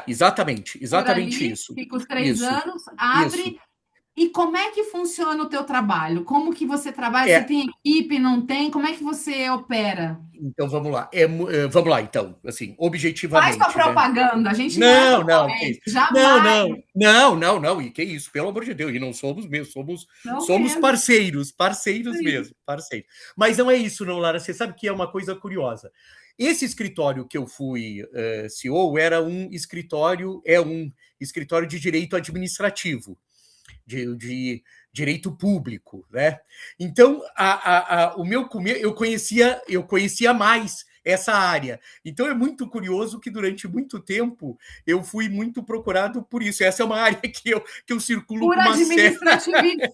Exatamente, Por exatamente ali, isso. fica os três Isso, anos, isso. abre. E como é que funciona o teu trabalho? Como que você trabalha? Você É, tem equipe, não tem? Como é que você opera? então vamos lá. Vamos lá, então, assim, Faz tua objetivamente, né? propaganda, a gente não é Não, que concorrente, isso. jamais, Não, e que isso, pelo amor de Deus, e não somos mesmo, não somos mesmo. parceiros mesmo, parceiros. Mas não é isso, não, Lara, você sabe que é uma coisa curiosa. Esse escritório que eu fui CEO é um escritório de direito administrativo, de direito público, né? Então, o meu eu conhecia mais essa área. Então é muito curioso que durante muito tempo eu fui muito procurado por isso. Essa é uma área que eu circulo Por com uma série. administrativista.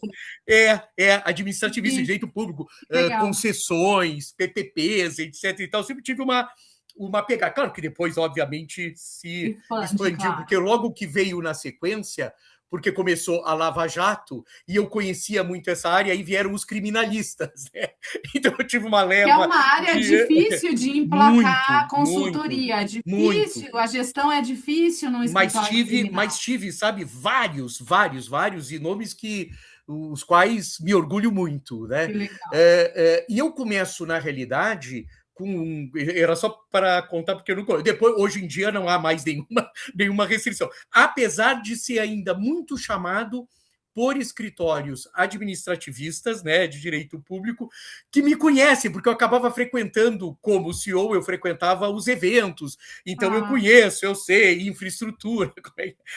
Administrativista, Isso, direito público, legal. concessões, PPPs, etc. E tal. Eu sempre tive uma pegada. Claro que depois, obviamente, se Expande, expandiu, claro. porque logo que veio na sequência, porque começou a Lava Jato e eu conhecia muito essa área, aí vieram os criminalistas, né? Então eu tive uma Que é leva uma área de difícil de emplacar a muito, muito, consultoria. É muito. difícil, a gestão é difícil num escritório Mas criminal. tive, sabe, vários e nomes que os quais me orgulho muito, Que né? legal. E eu começo na realidade era só para contar porque eu não depois hoje em dia não há mais nenhuma restrição, apesar de ser ainda muito chamado por escritórios administrativistas, né, de direito público, que me conhecem, porque eu acabava frequentando, como CEO, eu frequentava os eventos, então eu Ah, conheço, eu sei, infraestrutura.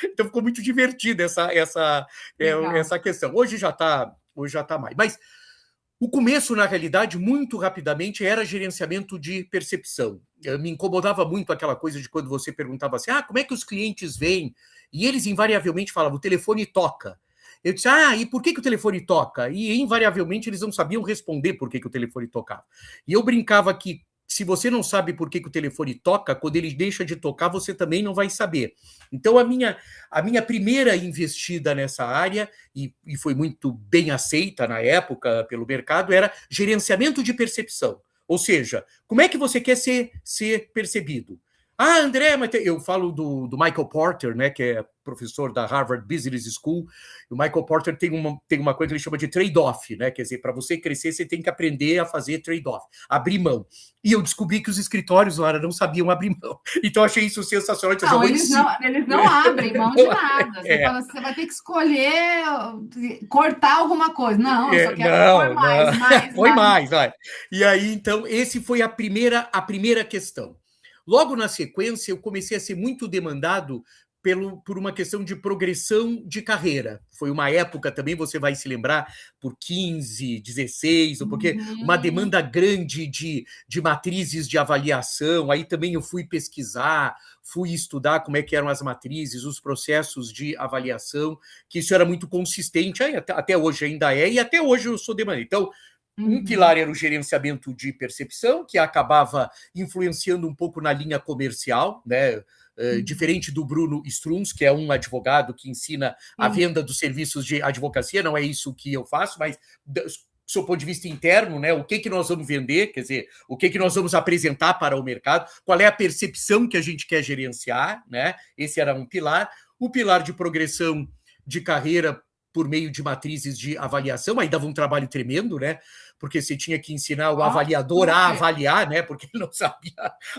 Então ficou muito divertida legal. essa questão. Hoje já tá mais. Mas o começo, na realidade, muito rapidamente, era gerenciamento de percepção. Me incomodava muito aquela coisa de quando você perguntava assim: como é que os clientes vêm? E eles invariavelmente falavam: o telefone toca. Eu disse: e por que o telefone toca? E invariavelmente eles não sabiam responder por que o telefone tocava. E eu brincava que se você não sabe por que o telefone toca, quando ele deixa de tocar, você também não vai saber. Então, a minha primeira investida nessa área e foi muito bem aceita na época pelo mercado, era gerenciamento de percepção. Ou seja, como é que você quer ser percebido? Ah, André, mas eu falo do Michael Porter, né, que é professor da Harvard Business School. O Michael Porter tem uma coisa que ele chama de trade-off, né? Quer dizer, para você crescer, você tem que aprender a fazer trade-off, abrir mão. E eu descobri que os escritórios, Lara, não sabiam abrir mão. Então, achei isso sensacional. Então, já Não, vou ensinar. eles não abrem mão de nada. Você É, fala, você vai ter que escolher cortar alguma coisa. Não, eu só quero pôr não, mais, não. mais, Foi mais. mais, vai. E aí, então, esse foi a primeira questão. Logo na sequência, eu comecei a ser muito demandado por uma questão de progressão de carreira. Foi uma época também, você vai se lembrar, por 15, 16, porque uma Uhum. demanda grande de matrizes de avaliação. Aí também eu fui pesquisar, fui estudar como é que eram as matrizes, os processos de avaliação, que isso era muito consistente, aí até hoje ainda é, e até hoje eu sou demandado. Então, um Uhum. pilar era o gerenciamento de percepção, que acabava influenciando um pouco na linha comercial, né? Uhum. Diferente do Bruno Strunz, que é um advogado que ensina a Sim. venda dos serviços de advocacia, não é isso que eu faço, mas do seu ponto de vista interno, né? O que nós vamos vender, quer dizer, o que nós vamos apresentar para o mercado, qual é a percepção que a gente quer gerenciar, né? Esse era um pilar. O pilar de progressão de carreira por meio de matrizes de avaliação, aí dava um trabalho tremendo, né? Porque você tinha que ensinar o Ó, avaliador a super. avaliar, né? Porque ele não sabia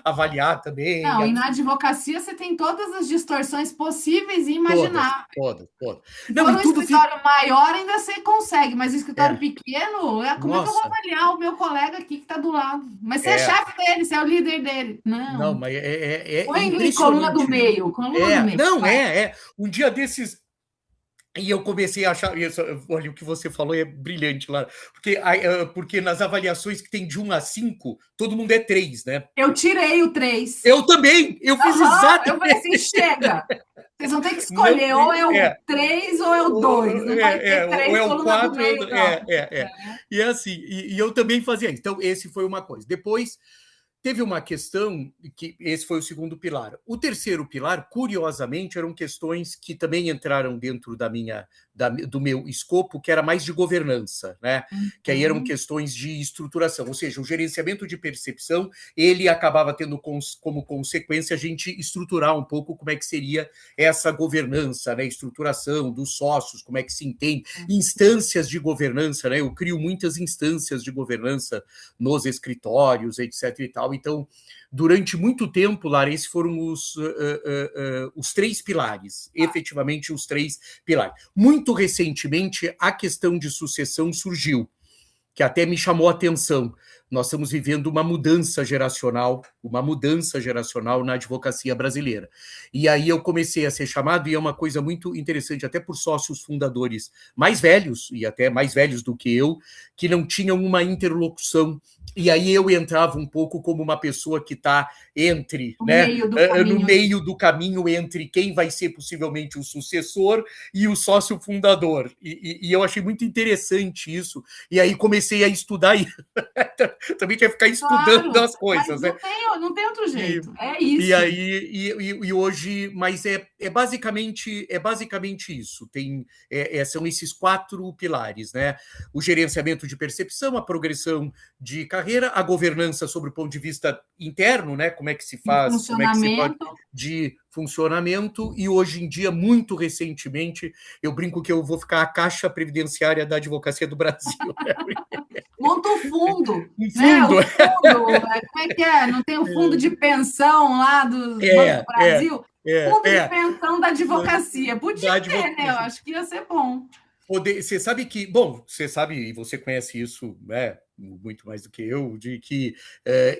avaliar também. Não, e na advocacia você tem todas as distorções possíveis e Todas, imagináveis. todas, todas. Se Não, for e um tudo fica. escritório maior, ainda você consegue, mas o escritório É, pequeno, como é que eu vou nossa, avaliar o meu colega aqui que está do lado? Mas você é é. chefe dele, você é o líder dele. Não, Não. mas é Põe em coluna do impressionante. meio, coluna do É, meio. não, Vai. é. Um dia desses. E eu comecei a achar. Olha, o que você falou é brilhante lá. Porque nas avaliações que tem de 1 a 5, todo mundo é 3, né? Eu tirei o 3. Eu também, eu fiz Aham, eu falei exatamente. assim, chega. Vocês vão ter que Não escolher, ou tem. é o 3 ou é o 2. Não vai ter Ou 3 é o coluna do 4, meio, não. é. E é assim, e eu também fazia isso. Então, esse foi uma coisa. Depois, teve uma questão que esse foi o segundo pilar. O terceiro pilar, curiosamente, eram questões que também entraram dentro do meu escopo, que era mais de governança, né? Que aí eram Uhum. questões de estruturação, ou seja, o gerenciamento de percepção, ele acabava tendo como consequência a gente estruturar um pouco como é que seria essa governança, né? Estruturação dos sócios, como é que se entende, instâncias de governança, né? Eu crio muitas instâncias de governança nos escritórios, etc. e tal. Então, durante muito tempo, Lara, esses foram os 3 pilares, efetivamente os 3 pilares. Muito recentemente, a questão de sucessão surgiu, que até me chamou a atenção. Nós estamos vivendo uma mudança geracional na advocacia brasileira. E aí eu comecei a ser chamado, e é uma coisa muito interessante, até por sócios fundadores mais velhos, e até mais velhos do que eu, que não tinham uma interlocução. E aí eu entrava um pouco como uma pessoa que está entre, No né, meio do no caminho. meio do caminho entre quem vai ser possivelmente o sucessor e o sócio fundador. E eu achei muito interessante isso. E aí comecei a estudar e também tinha que ficar estudando Claro, as mas coisas, né? não tem outro E, jeito. É e isso. aí e hoje, mas é basicamente isso. São esses 4 pilares, né? O gerenciamento de percepção, a progressão de carreira, a governança sobre o ponto de vista interno, né? Como é que se Em faz, como é que se pode funcionamento. de funcionamento, e hoje em dia, muito recentemente, eu brinco que eu vou ficar a caixa previdenciária da advocacia do Brasil. Né? Monta o fundo, Um né? O fundo. fundo, como é que é? Não tem o fundo de pensão lá do Banco do É, é, Brasil? é, Fundo de é. pensão da advocacia. Da Podia ter, né? Eu advocacia. acho que ia ser bom. Você sabe que, bom, você sabe e você conhece isso, né, muito mais do que eu, de que,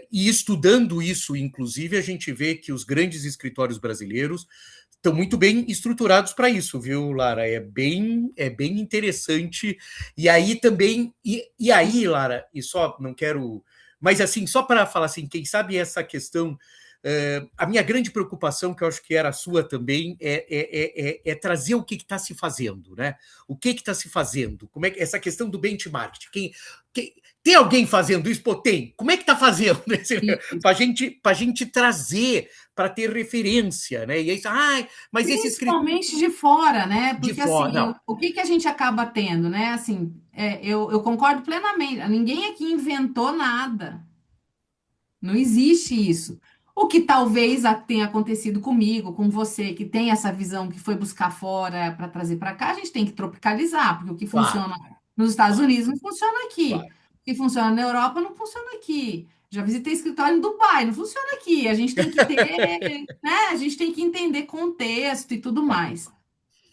e estudando isso, inclusive, a gente vê que os grandes escritórios brasileiros estão muito bem estruturados para isso, viu, Lara? É bem interessante. E aí também, e aí, Lara, e só não quero, mas assim, só para falar assim, quem sabe essa questão. A minha grande preocupação, que eu acho que era a sua também, é trazer o que está se fazendo, né? O que está se fazendo? Como é que essa questão do benchmark? Tem alguém fazendo isso? Pô, tem. Como é que está fazendo? Para gente trazer, para ter referência, né? E aí, mas esse escrito Principalmente de fora, né? de Porque fora, assim, não. o que que a gente acaba tendo, né? Assim, eu concordo plenamente. Ninguém aqui inventou nada. Não existe isso. O que talvez tenha acontecido comigo, com você, que tem essa visão que foi buscar fora para trazer para cá, a gente tem que tropicalizar, porque o que Claro, funciona nos Estados claro, Unidos não funciona aqui. claro. O que funciona na Europa não funciona aqui. Já visitei escritório em Dubai, não funciona aqui. A gente tem que ter, né? A gente tem que entender contexto e tudo Claro. mais.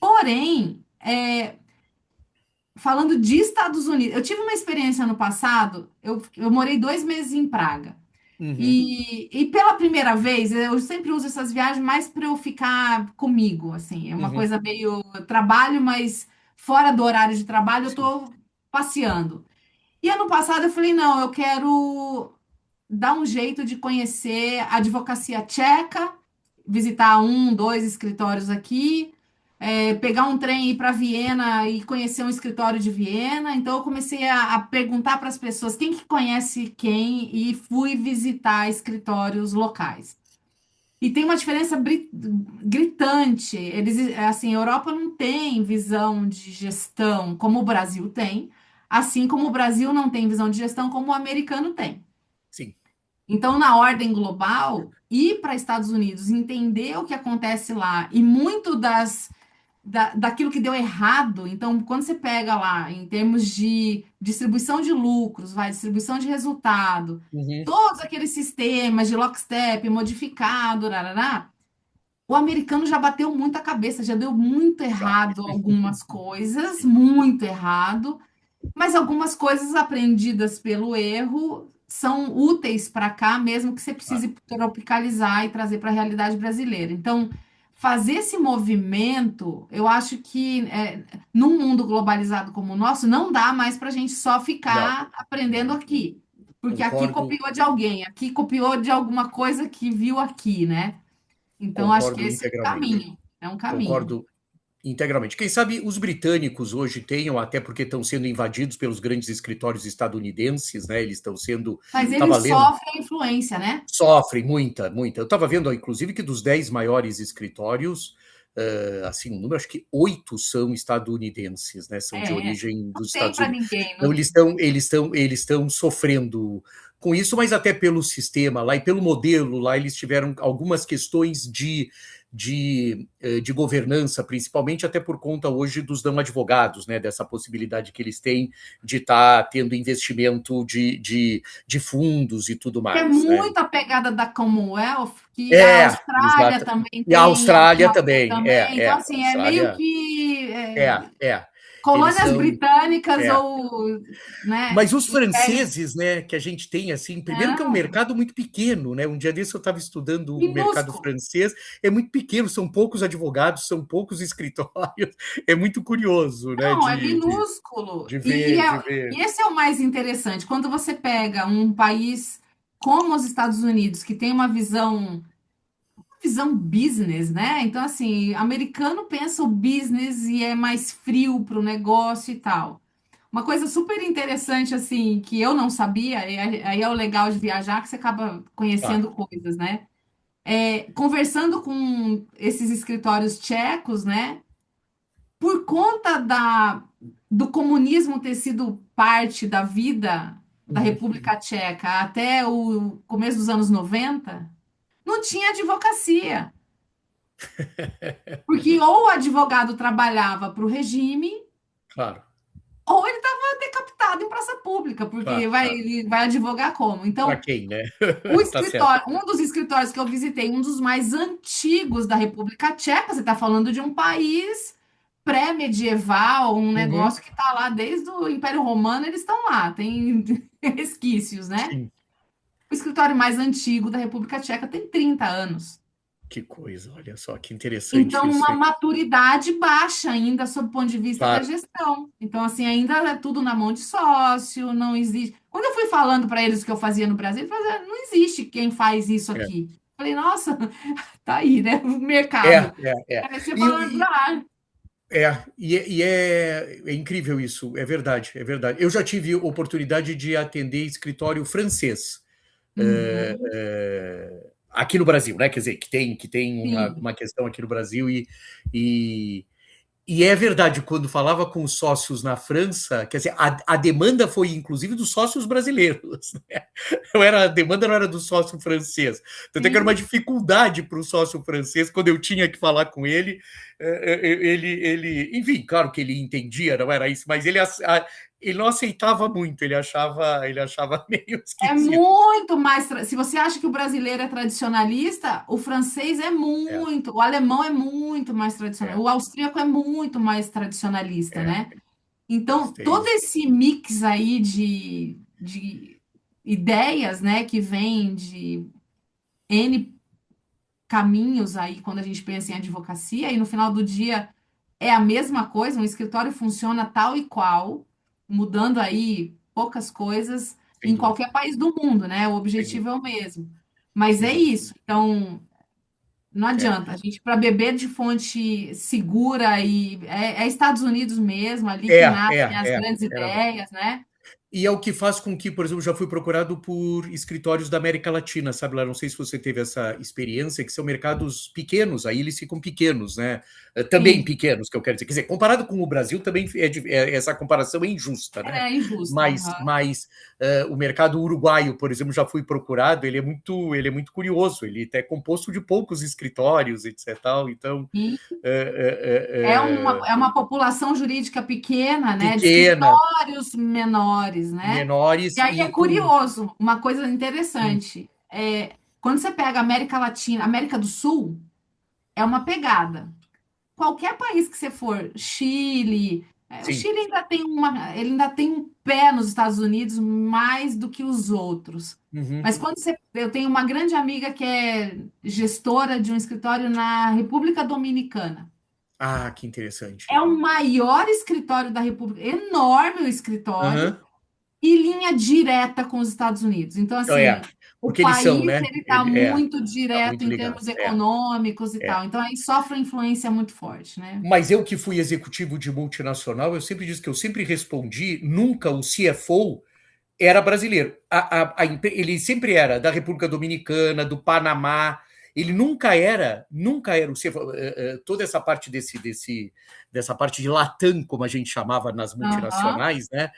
Porém, falando de Estados Unidos, eu tive uma experiência no passado, eu morei 2 meses em Praga. Uhum, E pela primeira vez, eu sempre uso essas viagens mais para eu ficar comigo, assim, é uma uhum, coisa meio trabalho, mas fora do horário de trabalho eu sim. estou passeando. E ano passado eu falei, não, eu quero dar um jeito de conhecer a advocacia tcheca, visitar um, dois escritórios aqui, pegar um trem e ir para Viena e conhecer um escritório de Viena. Então eu comecei a perguntar para as pessoas quem que conhece quem e fui visitar escritórios locais. E tem uma diferença gritante. Eles, assim, a Europa não tem visão de gestão como o Brasil tem, assim como o Brasil não tem visão de gestão como o americano tem. Sim. Então, na ordem global, ir para Estados Unidos, entender o que acontece lá e muito daquilo que deu errado. Então, quando você pega lá, em termos de distribuição de lucros, vai, distribuição de resultado, Uhum, todos aqueles sistemas de lockstep modificado, rarará, o americano já bateu muito a cabeça, já deu muito já. errado algumas coisas, muito errado. Mas algumas coisas aprendidas pelo erro são úteis para cá, mesmo que você Claro. precise tropicalizar e trazer para a realidade brasileira. Então, fazer esse movimento, eu acho que num mundo globalizado como o nosso, não dá mais para a gente só Não, ficar aprendendo não. aqui. Porque aqui Concordo, copiou de alguém, aqui copiou de alguma coisa que viu aqui, né? Então, acho que concordo esse é um integralmente. caminho. É um caminho. Concordo integralmente. Quem sabe os britânicos hoje tenham, até porque estão sendo invadidos pelos grandes escritórios estadunidenses, né? Eles estão sendo. Mas Estava eles lendo. sofrem a influência, né? Sofrem muita, muita. Eu estava vendo, inclusive, que dos 10 maiores escritórios, assim, um número, acho que 8 são estadunidenses, né? São de É, origem não dos tem Estados para Unidos. ninguém. Então, eles estão sofrendo com isso, mas até pelo sistema lá e pelo modelo lá, eles tiveram algumas questões de governança, principalmente até por conta hoje dos não advogados, né? Dessa possibilidade que eles têm de estar tendo investimento de fundos e tudo É mais, né? muito a pegada da Commonwealth, que a É, Austrália exato. também E a tem, a Austrália Dinamarca também, também. Então, a assim, é meio Austrália, que é. Eles colônias são, britânicas é. ou, né, Mas os impérios, franceses, né, que a gente tem assim, primeiro que é um não, mercado muito pequeno, né? Um dia desse eu estava estudando o mercado minúsculo. francês, é muito pequeno, são poucos advogados, são poucos escritórios, é muito curioso, né, Não, é minúsculo. de ver. E esse é o mais interessante. Quando você pega um país como os Estados Unidos, que tem uma visão business, né? Então, assim, americano pensa o business e é mais frio para o negócio e tal. Uma coisa super interessante, assim, que eu não sabia, e aí é o legal de viajar, que você acaba Claro. conhecendo coisas, né? Conversando com esses escritórios tchecos, né? Por conta do comunismo ter sido parte da vida da Uhum. República Tcheca até o começo dos anos 90, não tinha advocacia. Porque ou o advogado trabalhava para o regime, Claro, ou ele estava decapitado em praça pública, porque claro, claro. ele vai advogar como? Para Então, quem, né? o Tá certo. escritório, um dos escritórios que eu visitei, um dos mais antigos da República Tcheca, você está falando de um país pré-medieval, um Uhum. negócio que está lá desde o Império Romano, eles estão lá, tem resquícios, né? Sim. O escritório mais antigo da República Tcheca tem 30 anos. Que coisa, olha só que interessante Então, isso, uma hein? maturidade baixa ainda sob o ponto de vista da Claro. gestão. Então, assim, ainda é tudo na mão de sócio, não existe. Quando eu fui falando para eles o que eu fazia no Brasil, eles falaram, não existe quem faz isso É, aqui. Falei, nossa, tá aí, né? O é, mercado. é. Aí você E, fala, e- ah, é incrível isso, é verdade, é verdade. Eu já tive oportunidade de atender escritório francês uhum, aqui no Brasil, né? Quer dizer, que tem uma, sim, uma questão aqui no Brasil e E é verdade, quando falava com os sócios na França, quer dizer, a demanda foi inclusive dos sócios brasileiros. Né? A demanda não era do sócio francês. Tanto é que era uma Sim. dificuldade para o sócio francês, quando eu tinha que falar com ele, enfim, claro que ele entendia, não era isso, mas ele não aceitava muito, ele achava meio É esquisito. muito mais. Se você acha que o brasileiro é tradicionalista, o francês é É, muito, o alemão é muito mais tradicional, é, o austríaco é muito mais tradicionalista, é. né? Então, Eles todo têm. esse mix aí de ideias, né, que vem de N caminhos aí quando a gente pensa em advocacia, e no final do dia é a mesma coisa, um escritório funciona tal e qual, mudando aí poucas coisas Sem em dúvida, qualquer país do mundo, né? O sem objetivo dúvida, é o mesmo. Mas sem é dúvida. isso. Então, não É, adianta. A gente, para beber de fonte segura e é Estados Unidos mesmo, ali é, que é, nascem as é. grandes É. ideias, né? E é o que faz com que, por exemplo, já fui procurado por escritórios da América Latina, sabe lá? Não sei se você teve essa experiência, que são mercados pequenos, aí eles ficam pequenos, né? Também Sim, pequenos, que eu quero dizer. Quer dizer, comparado com o Brasil, também essa comparação é injusta, né? é injusta. Mas, Aham. mas o mercado uruguaio, por exemplo, já fui procurado, ele é muito curioso, ele é composto de poucos escritórios, etc. Tal, então, E é, é uma população jurídica pequena, né? De pequena, escritórios menores, né? E menores aí é e com. curioso, uma coisa Hum, interessante. Quando você pega a América Latina, América do Sul, é uma pegada. Qualquer país que você for, Chile, o sim. Chile ele ainda tem um pé nos Estados Unidos mais do que os outros. Uhum. Mas eu tenho uma grande amiga que é gestora de um escritório na República Dominicana. Ah, que interessante. É o maior escritório da República, enorme o escritório, Aham. e linha direta com os Estados Unidos. Então, Então, assim, o porque eles são, país né? ele está muito Tá direto muito em ligado. termos econômicos e É. tal. Então, aí sofre uma influência muito forte, né? Mas eu que fui executivo de multinacional, eu sempre disse que eu sempre respondi, nunca o CFO era brasileiro. Ele sempre era da República Dominicana, do Panamá. Ele nunca era o CFO. Toda essa parte dessa parte de Latam, como a gente chamava nas Aham. multinacionais, né?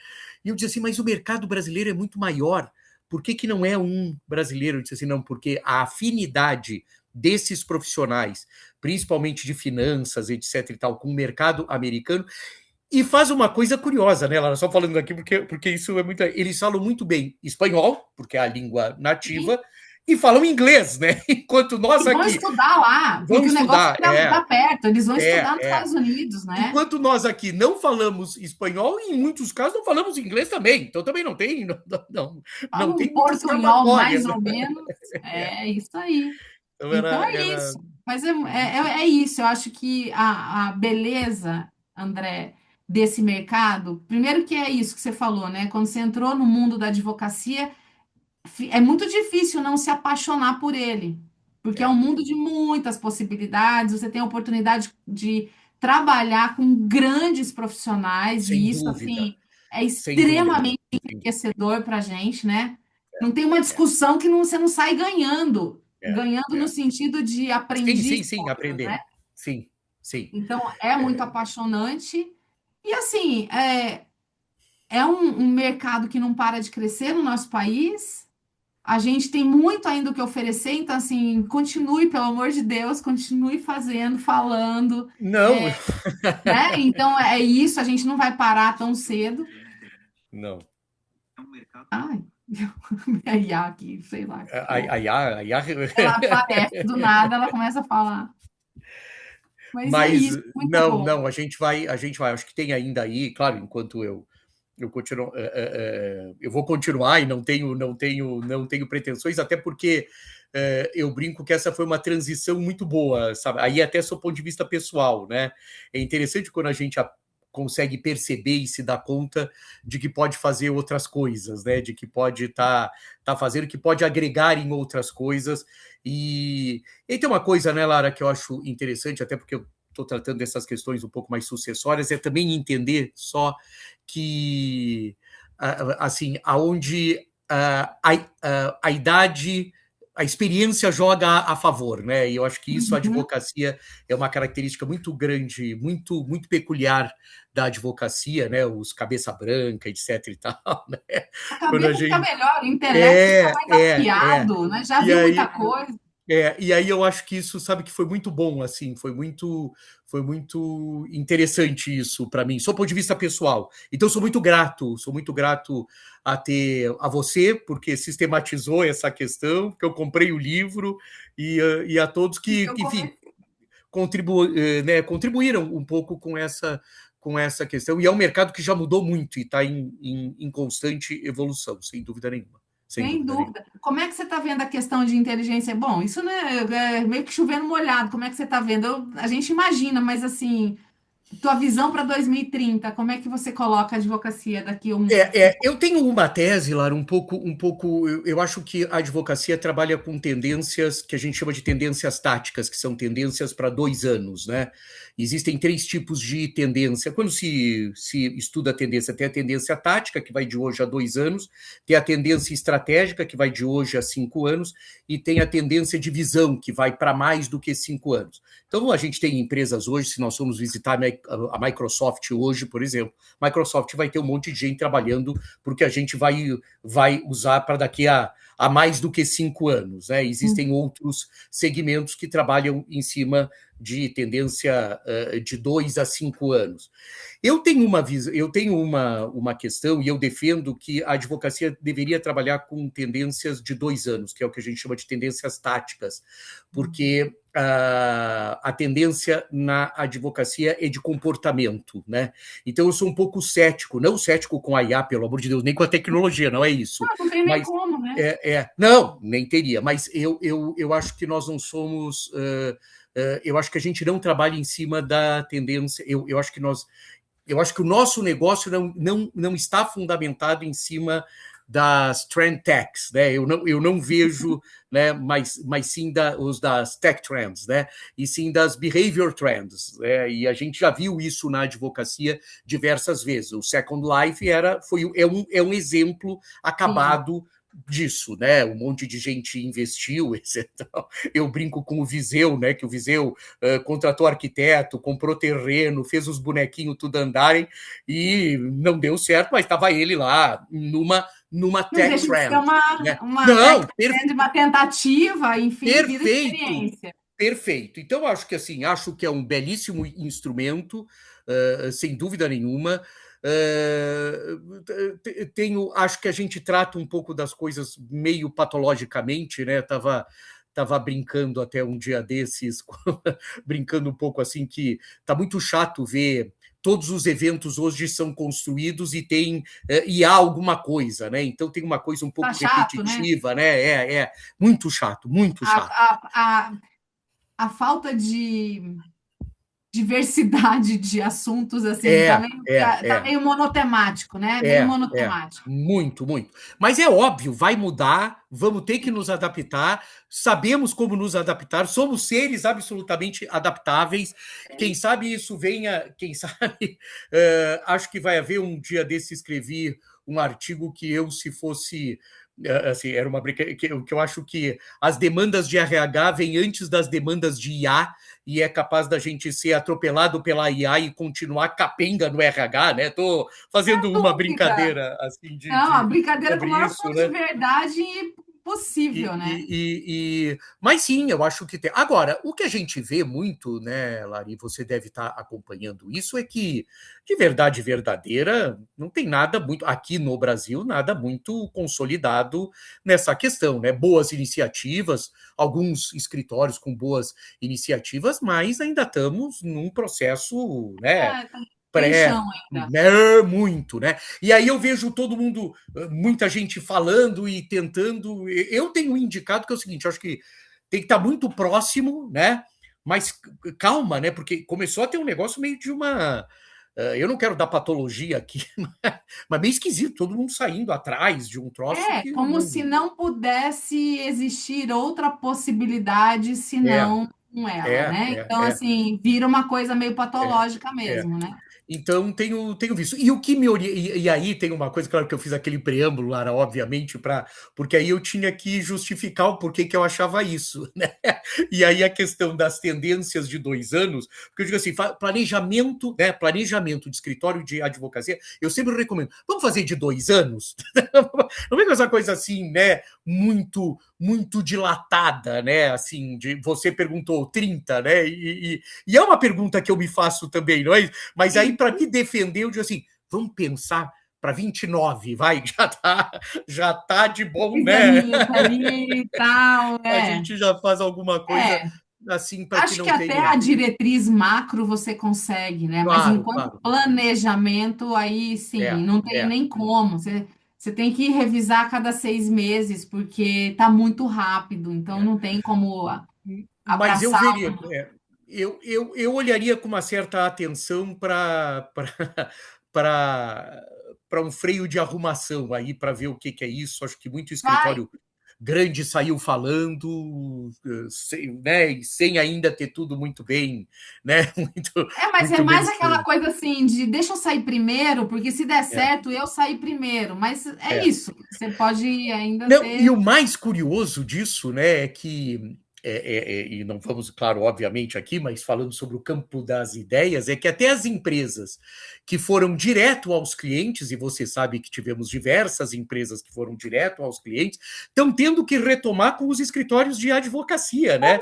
E eu disse assim, mas o mercado brasileiro é muito maior. Por que não é um brasileiro? Eu disse assim, não, porque a afinidade desses profissionais, principalmente de finanças, etc. e tal, com o mercado americano, e faz uma coisa curiosa, né, Lara? Só falando aqui, porque isso é muito. Eles falam muito bem espanhol, porque é a língua Sim. nativa, e falam inglês, né? Enquanto nós E vão aqui estudar lá, vão porque o negócio estudar, está perto, eles vão estudar nos é. Estados Unidos, né? Enquanto nós aqui não falamos espanhol, e em muitos casos não falamos inglês também. Então também não Fala um tem muita portunhol escapatória, mais né? ou menos. É isso aí. Então Então é era isso. Mas é isso. Eu acho que a beleza, André, desse mercado, primeiro que é isso que você falou, né? Quando você entrou no mundo da advocacia, é muito difícil não se apaixonar por ele, porque é um é, mundo de muitas possibilidades. Você tem a oportunidade de trabalhar com grandes profissionais, sem e isso, dúvida, assim, é sem dúvida. extremamente Sem dúvida. enriquecedor para a gente, né? Não tem uma É, discussão que você não sai ganhando, é, ganhando no é. sentido de Sim, aprendi sim, sim, coisas, né? aprendendo. Sim, sim. Então, é muito apaixonante. E, assim, é um mercado que não para de crescer no nosso país. A gente tem muito ainda o que oferecer, então, assim, continue, pelo amor de Deus, continue fazendo, falando, Não, né? Então, é isso, a gente não vai parar tão cedo. não. Ai, a IA aqui, sei lá, o que que A, houve. a, IA, a IA, Ela aparece do nada, ela começa a falar. Mas é mas isso, muito não, bom. não, a gente vai, acho que tem ainda aí, claro, enquanto eu continuo, eu vou continuar e não tenho pretensões, até porque eu brinco que essa foi uma transição muito boa, sabe? Aí até do ponto de vista pessoal, né? É interessante quando a gente consegue perceber e se dar conta de que pode fazer outras coisas, né? De que pode tá fazendo, que pode agregar em outras coisas. E tem uma coisa, né, Lara, que eu acho interessante, até porque eu estou tratando dessas questões um pouco mais sucessórias, é também entender só que, assim, aonde a idade a experiência joga a favor, né? E eu acho que isso, a Uhum. advocacia é uma característica muito grande, muito peculiar da advocacia, né? Os cabeça branca, etc e tal, né? A Quando a cabeça fica gente melhor, o intelecto fica é, mais é. afiado, né? Já E viu muita aí coisa. e aí eu acho que isso, sabe, que foi muito bom, assim, foi muito interessante isso para mim, só do ponto de vista pessoal. Então, sou muito grato a ter a você, porque sistematizou essa questão, porque eu comprei o livro, e a todos Eu enfim, comecei. né, contribuíram um pouco com essa questão. E é um mercado que já mudou muito e está em constante evolução, sem dúvida nenhuma. Sem Sem dúvida nenhuma. dúvida. Como é que você está vendo a questão de inteligência? Bom, isso né, é meio que chovendo molhado. Como é que você está vendo? A gente imagina, mas assim, tua visão para 2030, como é que você coloca a advocacia daqui a um. Eu tenho uma tese, Lara, eu acho que a advocacia trabalha com tendências que a gente chama de tendências táticas, que são tendências para 2 anos, né? Existem 3 tipos de tendência. Quando se estuda a tendência, tem a tendência tática, que vai de hoje a 2 anos, tem a tendência estratégica, que vai de hoje a 5 anos, e tem a tendência de visão, que vai para mais do que 5 anos. Então, a gente tem empresas hoje, se nós formos visitar a Microsoft hoje, por exemplo, Microsoft vai ter um monte de gente trabalhando porque a gente vai usar para daqui a mais do que 5 anos. Né? Existem outros segmentos que trabalham em cima de tendência de 2 a 5 anos. Eu tenho uma questão e eu defendo que a advocacia deveria trabalhar com tendências de 2 anos, que é o que a gente chama de tendências táticas, porque a tendência na advocacia é de comportamento, né? Então eu sou um pouco cético, não cético com a IA, pelo amor de Deus, nem com a tecnologia, não é isso. Não, não tem nem Mas como, né? não, nem teria. Mas eu acho que nós não somos. Eu acho que a gente não trabalha em cima da tendência. Eu acho que o nosso negócio não está fundamentado em cima das trend techs, né? Eu não vejo, né, mas sim das tech trends, né? E sim das behavior trends, né? E a gente já viu isso na advocacia diversas vezes. O Second Life é um exemplo Sim. acabado disso, né? Um monte de gente investiu, etc. Eu brinco com o Viseu, né? Que o Viseu contratou arquiteto, comprou terreno, fez os bonequinhos tudo andarem e não deu certo, mas estava ele lá numa Não tech deixa de ser trend, né? uma Não, tech, uma tentativa, enfim, vida perfeito, experiência. perfeito. Então acho que assim, acho que é um belíssimo instrumento, sem dúvida nenhuma. Acho que a gente trata um pouco das coisas meio patologicamente, né? Tava brincando até um dia desses, brincando um pouco assim que tá muito chato ver todos os eventos hoje são construídos e tem e há alguma coisa, né? Então tem uma coisa um Tá pouco chato, né? repetitiva, né? É muito chato, muito A, chato. a falta de diversidade de assuntos, assim, É, é, tá é. meio monotemático, né? Meio É, monotemático. muito, muito. Mas é óbvio, vai mudar, vamos ter que nos adaptar, sabemos como nos adaptar, somos seres absolutamente adaptáveis. Quem sabe isso venha, quem sabe, acho que vai haver um dia desse escrevi um artigo que eu, se fosse. Assim, era uma brincadeira que eu acho que as demandas de RH vêm antes das demandas de IA, e é capaz da gente ser atropelado pela IA e continuar capenga no RH, né? Tô fazendo uma Dúvida. brincadeira assim Não, a brincadeira com o sobre maior isso, fundo de né? verdade possível, né? Mas sim, eu acho que tem. Agora, o que a gente vê muito, né, Lari, você deve estar acompanhando isso, é que, de verdade verdadeira, não tem nada muito, aqui no Brasil, nada muito consolidado nessa questão, né? Boas iniciativas, alguns escritórios com boas iniciativas, mas ainda estamos num processo, né? É, tem Pré, chão ainda. né, muito, né? E aí eu vejo todo mundo, muita gente falando e tentando. Eu tenho indicado que é o seguinte: eu acho que tem que estar muito próximo, né? Mas calma, né? Porque começou a ter um negócio meio de uma. Eu não quero dar patologia aqui, mas meio esquisito, todo mundo saindo atrás de um troço É que como se não. não pudesse existir outra possibilidade É, senão ela, né? Então, é. assim, vira uma coisa meio É, patológica é. mesmo, né? Então, tenho visto. E o que me e aí tem uma coisa, claro que eu fiz aquele preâmbulo, Lara, obviamente, porque aí eu tinha que justificar o porquê que eu achava isso, né? E aí a questão das tendências de 2 anos, porque eu digo assim, planejamento, né? Planejamento de escritório de advocacia, eu sempre recomendo, vamos fazer de 2 anos? Não vem com essa coisa assim, né? Muito dilatada, né? Assim, você perguntou 30, né? E é uma pergunta que eu me faço também, não é? Mas aí, para me defender, eu digo assim: vamos pensar para 29, vai, já tá de bom, 10 né? aninhos ali e tal, A é. gente já faz alguma coisa É, assim para que acho que não até tenha. a diretriz macro você consegue, né? Mas Claro, enquanto claro. planejamento, aí sim, É, não tem é, nem como. Você tem que revisar a cada 6 meses, porque tá muito rápido, então é. não tem como Mas eu abraçar. veria, eu olharia com uma certa atenção para para um freio de arrumação aí para ver o que, que é isso. Acho que muito Vai. escritório grande saiu falando, sem, né, e sem ainda ter tudo muito bem, né, Mas é muito bem mais aquela escrito. coisa assim de deixa eu sair primeiro, porque se der É, certo, eu sair primeiro. Mas é é. isso, você pode ainda Não, e ter. o mais curioso disso, né, é que, e não vamos, claro, obviamente aqui, mas falando sobre o campo das ideias, é que até as empresas que foram direto aos clientes, e você sabe que tivemos diversas empresas que foram direto aos clientes, estão tendo que retomar com os escritórios de advocacia, né?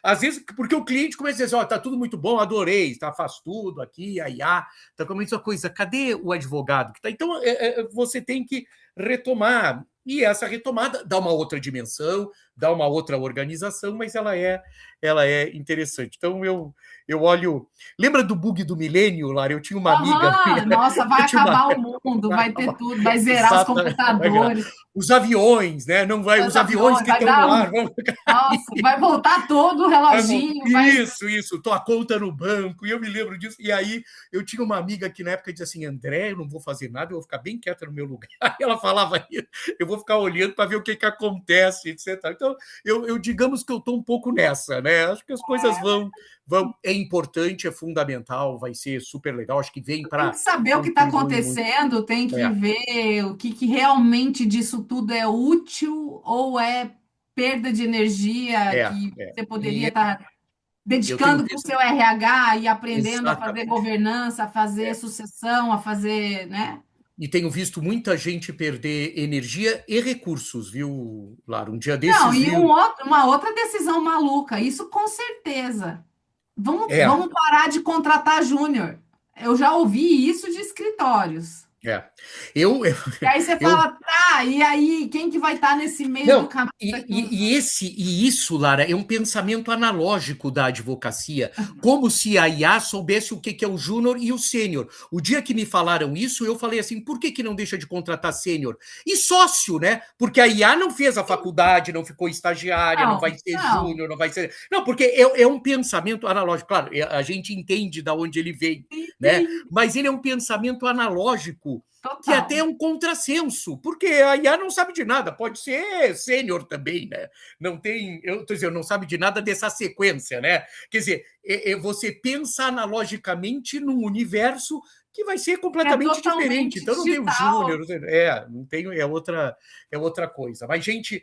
Às vezes, porque o cliente começa a dizer assim, ó, tá tudo muito bom, adorei, tá, faz tudo aqui, aí, tá começando essa coisa, cadê o advogado que tá? Então, você tem que retomar. E essa retomada dá uma outra dimensão, dá uma outra organização, mas ela é interessante. Então eu olho. Lembra do bug do milênio, Lara? Eu tinha uma amiga. Aham, nossa, vai Eu tinha uma. acabar o mundo, vai ter tudo, vai zerar os Exata. computadores, Os aviões, né? Não vai, os os aviões aviões, que vai estão no dar. ar vão. Nossa, vai voltar todo o reloginho, vai. Isso, tua conta no banco, e eu me lembro disso. E aí eu tinha uma amiga que na época dizia assim: André, eu não vou fazer nada, eu vou ficar bem quieta no meu lugar. Aí ela falava isso, eu vou ficar olhando para ver o que, que acontece, etc. Então, digamos que eu estou um pouco nessa, né? Acho que as coisas vão, é importante, é fundamental, vai ser super legal. Acho que vem Tem para que saber o que está contribuir muito. acontecendo, tem que É, ver o que realmente disso tudo é útil ou é perda de energia é, que é. você poderia E estar eu tenho dedicando para o visto seu RH e aprendendo a fazer exatamente. governança, a fazer É. sucessão, a fazer, né? E tenho visto muita gente perder energia e recursos, viu, Lara? Um dia Não, desses, e viu? uma outra decisão maluca, isso com certeza. É, Vamos parar de contratar júnior. Eu já ouvi isso de escritórios. é. Eu, eu, E aí você eu fala, tá, e aí quem que vai estar nesse meio do Não, caminho e, daqui uns e, e anos? esse e isso, Lara, é um pensamento analógico da advocacia, como se a IA soubesse o que que é o júnior e o sênior. O dia que me falaram isso, eu falei assim: por que que não deixa de contratar sênior? E sócio, né? Porque a IA não fez a faculdade, não ficou estagiária, não Não, vai ser não. júnior, não vai ser. Não, porque é um pensamento analógico. Claro, a gente entende de onde ele vem, Sim, né? sim, Mas ele é um pensamento analógico que até total. é um contrassenso, porque a IA não sabe de nada, pode ser sênior também, né? Não tem, eu tô dizendo, não sabe de nada dessa sequência, né? Quer dizer, você pensa analogicamente num universo que vai ser É completamente diferente. totalmente Então não tem o júnior, digital. não tem, é outra coisa. Mas gente,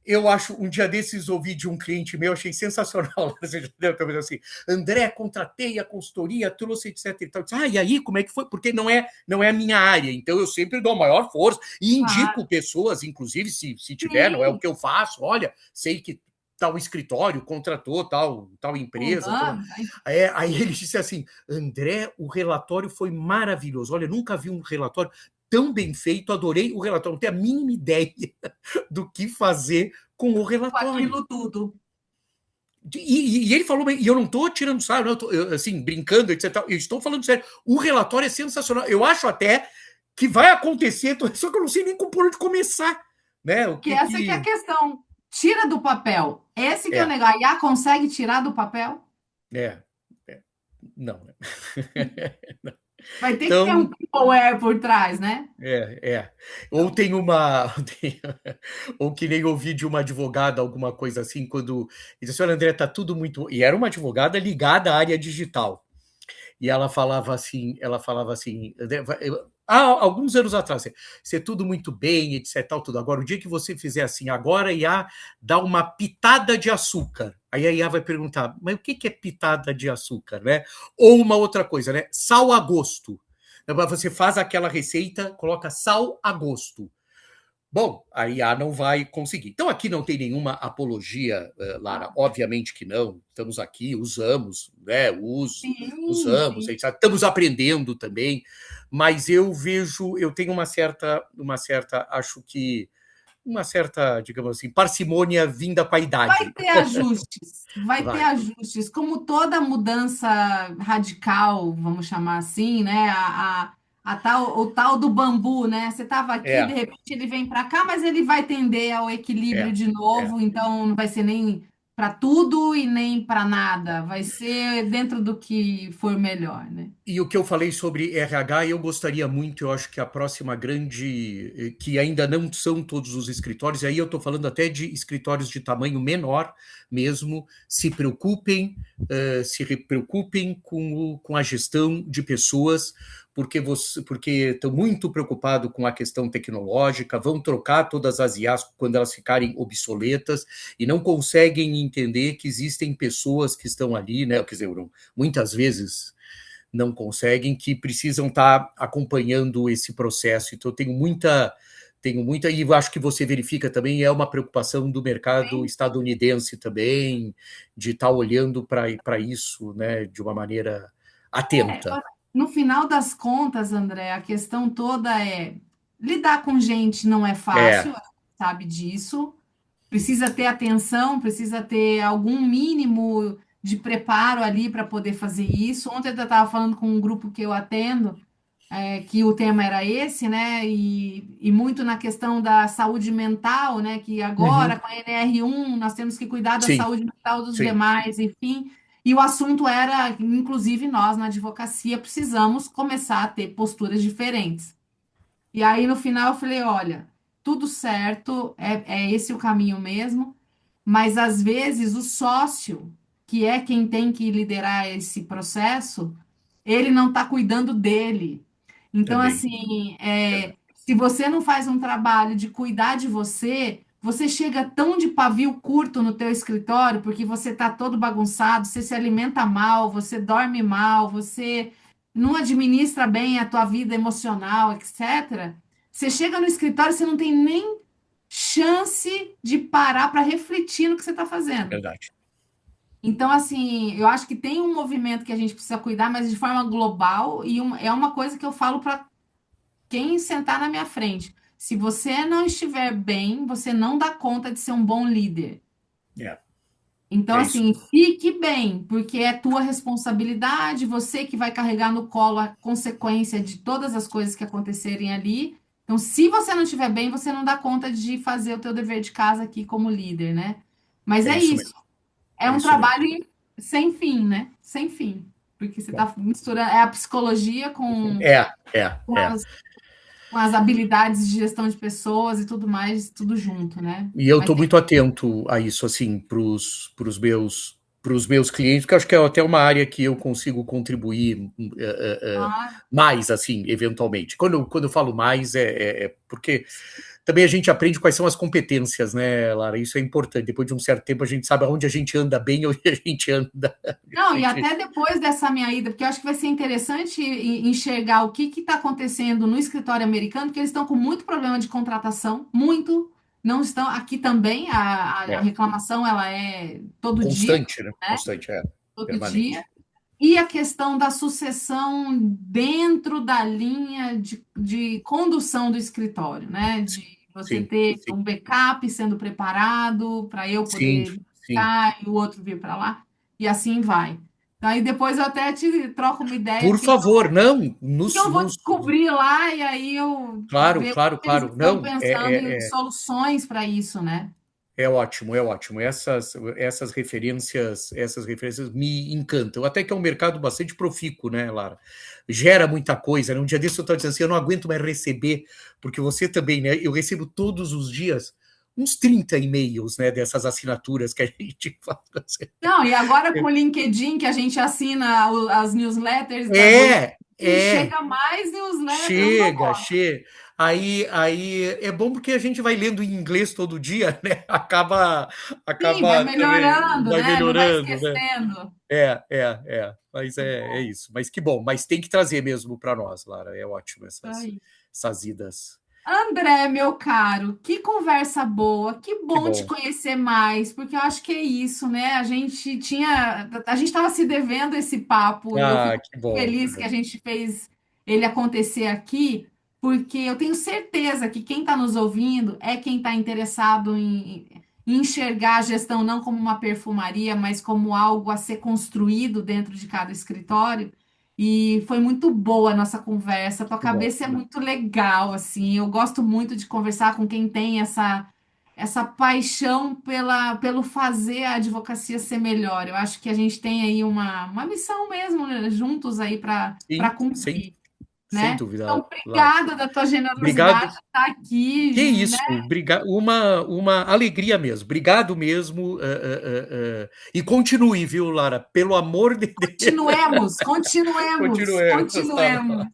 eu acho, um dia desses ouvi de um cliente meu, achei sensacional. Você já deve ter assim, André, contratei a consultoria, trouxe, etc. E tal. E aí, como é que foi? Porque não é a minha área, então eu sempre dou maior força e indico Claro. pessoas, inclusive, se tiver, não é o Sim, que eu faço, olha, sei que tal escritório contratou tal empresa. fulano. Aí ele disse assim: André, o relatório foi maravilhoso. Olha, nunca vi um relatório tão bem feito, adorei o relatório, não tenho a mínima ideia do que fazer com o Com relatório. aquilo tudo. E ele falou, e eu não estou tirando sarro, não, assim, brincando, etc. Eu estou falando sério. O relatório é sensacional. Eu acho até que vai acontecer, só que eu não sei nem por onde começar. Né? O Que que essa que é a que. questão. Tira do papel. Esse que é o É, negócio. A IA consegue tirar do papel? é, não. Vai ter que ter um Então, peopleware por trás, né? é. Ou tem uma. Ou que nem ouvi de uma advogada, alguma coisa assim, quando. E disse: Olha, André, tá tudo muito. E era uma advogada ligada à área digital. e ela falava assim, há alguns anos atrás, isso é tudo muito bem, etc, tal, tudo. Agora, o dia que você fizer assim, agora a IA dá uma pitada de açúcar. Aí a IA vai perguntar, mas o que é pitada de açúcar, né? Ou uma outra coisa, né? Sal a gosto. Você faz aquela receita, coloca sal a gosto. Bom, a IA não vai conseguir. Então, aqui não tem nenhuma apologia, Lara. Obviamente que não. Estamos aqui, usamos, né? Sim, Usamos, sim. estamos aprendendo também. Mas eu vejo, eu tenho acho que uma certa, digamos assim, parcimônia vinda com a idade. Vai ter Vai. ajustes, como toda mudança radical, vamos chamar assim, né? O tal do bambu, né? Você estava aqui, de É, repente ele vem para cá, mas ele vai tender ao equilíbrio é, de é. novo, então não vai ser nem para tudo e nem para nada, vai ser dentro do que for melhor, né? E o que eu falei sobre RH, eu gostaria muito, eu acho que a próxima grande, que ainda não são todos os escritórios, e aí eu estou falando até de escritórios de tamanho menor mesmo, se preocupem com a gestão de pessoas, porque estão muito preocupados com a questão tecnológica, vão trocar todas as IAs quando elas ficarem obsoletas, e não conseguem entender que existem pessoas que estão ali, né? Quer dizer, muitas vezes não conseguem, que precisam estar acompanhando esse processo. Então, tenho muita, e eu acho que você verifica também, é uma preocupação do mercado estadunidense também, de estar olhando para isso, né, de uma maneira É, atenta. no final das contas, André, a questão toda é lidar com gente não é fácil, É, a gente sabe disso. Precisa ter atenção, precisa ter algum mínimo de preparo ali para poder fazer isso. Ontem eu estava falando com um grupo que eu atendo, que o tema era esse, né? E muito na questão da saúde mental, né? Que agora, uhum. com a NR1 nós temos que cuidar da Sim, saúde mental dos sim, demais, enfim. E o assunto era, inclusive, nós na advocacia precisamos começar a ter posturas diferentes. E aí, no final, eu falei: olha, tudo certo, é esse o caminho mesmo, mas às vezes o sócio, que é quem tem que liderar esse processo, ele não está cuidando dele. Então, também. assim, se você não faz um trabalho de cuidar de você, você chega tão de pavio curto no teu escritório, porque você está todo bagunçado, você se alimenta mal, você dorme mal, você não administra bem a tua vida emocional, etc. Você chega no escritório, você não tem nem chance de parar para refletir no que você está fazendo. Verdade. Então, assim, eu acho que tem um movimento que a gente precisa cuidar, mas de forma global, e é uma coisa que eu falo para quem sentar na minha frente. Se você não estiver bem, você não dá conta de ser um bom líder. É, Então, é isso. assim, fique bem, porque é tua responsabilidade, você que vai carregar no colo a consequência de todas as coisas que acontecerem ali. Então, se você não estiver bem, você não dá conta de fazer o teu dever de casa aqui como líder, né? Mas É é isso mesmo. isso. É É um isso mesmo. trabalho sem fim, né? Sem fim. Porque você Bom, está misturando a psicologia é, é, com é. com as habilidades de gestão de pessoas e tudo mais, tudo junto, né? E eu Mas estou muito atento a isso, assim, para os meus clientes, porque eu acho que é até uma área que eu consigo contribuir claro, mais, assim, eventualmente. Quando eu falo mais, é porque também a gente aprende quais são as competências, né, Lara? Isso é importante. Depois de um certo tempo, a gente sabe aonde a gente anda bem e onde a gente anda. não, e até depois dessa minha ida, porque eu acho que vai ser interessante enxergar o que está acontecendo no escritório americano, porque eles estão com muito problema de contratação, muito. Não estão aqui também, a É, reclamação ela é todo dia, constante, né? né? Constante, Todo dia. permanente. E a questão da sucessão dentro da linha de condução do escritório, né? De você Sim, ter sim, um backup sendo preparado para eu sim, poder sim. ficar e o outro vir para lá, e assim vai. Aí depois eu até te troco uma ideia Por do favor, não, que eu vou descobrir lá, e aí eu claro, ver o claro, que eles claro. estão Não, pensando em soluções para isso, né? é ótimo, é ótimo. Essas referências me encantam. Até que é um mercado bastante profícuo, né, Lara? Gera muita coisa, né? Um dia desse eu estava dizendo assim, eu não aguento mais receber, porque você também, né? Eu recebo todos os dias uns 30 e-mails, né, dessas assinaturas que a gente faz. Não, e agora com o LinkedIn, que a gente assina as newsletters do É, LinkedIn, é, chega mais newsletters do chega, nosso. chega. Aí é bom porque a gente vai lendo em inglês todo dia, né? Sim, vai Acaba também, melhorando, vai né? Não vai melhorando, né? esquecendo. Mas Muito é bom. isso. Mas que bom, mas tem que trazer mesmo para nós, Lara. É ótimo Aí. essas idas. André, meu caro, que conversa boa, que Que bom te bom. conhecer mais, porque eu acho que é isso, né? A gente estava se devendo esse papo e eu Ah, fico que bom, que feliz que a bom. gente fez ele acontecer aqui, porque eu tenho certeza que quem está nos ouvindo é quem está interessado em enxergar a gestão não como uma perfumaria, mas como algo a ser construído dentro de cada escritório. E foi muito boa a nossa conversa. Tua Que bom. cabeça é muito legal, assim. Eu gosto muito de conversar com quem tem essa paixão pelo fazer a advocacia ser melhor. Eu acho que a gente tem aí uma missão mesmo, né, juntos aí para Sim, cumprir, sem né? dúvida, Então, Lara. obrigada da tua Obrigado. generosidade de estar aqui, Que né? isso, uma alegria mesmo. Obrigado mesmo. E continue, viu, Lara? Pelo amor de Deus. Continuemos, continuemos, Continuemos. continuemos.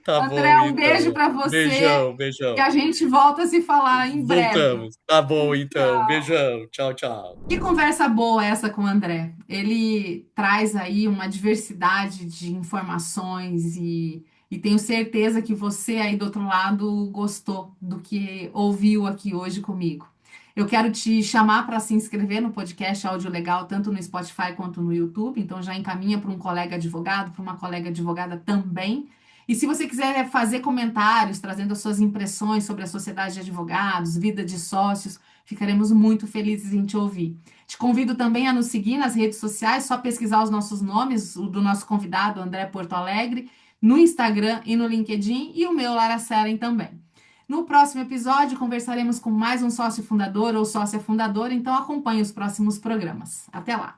Tá André, bom, um beijo então. para você Beijão, e beijão. a gente volta a se falar em breve. Voltamos. Tá bom, então. Beijão. Tchau, tchau. Que conversa boa essa com o André. Ele traz aí uma diversidade de informações e tenho certeza que você aí do outro lado gostou do que ouviu aqui hoje comigo. Eu quero te chamar para se inscrever no podcast Áudio Legal, tanto no Spotify quanto no YouTube. Então já encaminha para um colega advogado, para uma colega advogada também. E se você quiser fazer comentários, trazendo as suas impressões sobre a sociedade de advogados, vida de sócios, ficaremos muito felizes em te ouvir. Te convido também a nos seguir nas redes sociais, só pesquisar os nossos nomes, o do nosso convidado, André Porto Alegre, no Instagram e no LinkedIn, e o meu, Lara Seren, também. No próximo episódio, conversaremos com mais um sócio fundador ou sócia fundadora, então acompanhe os próximos programas. Até lá!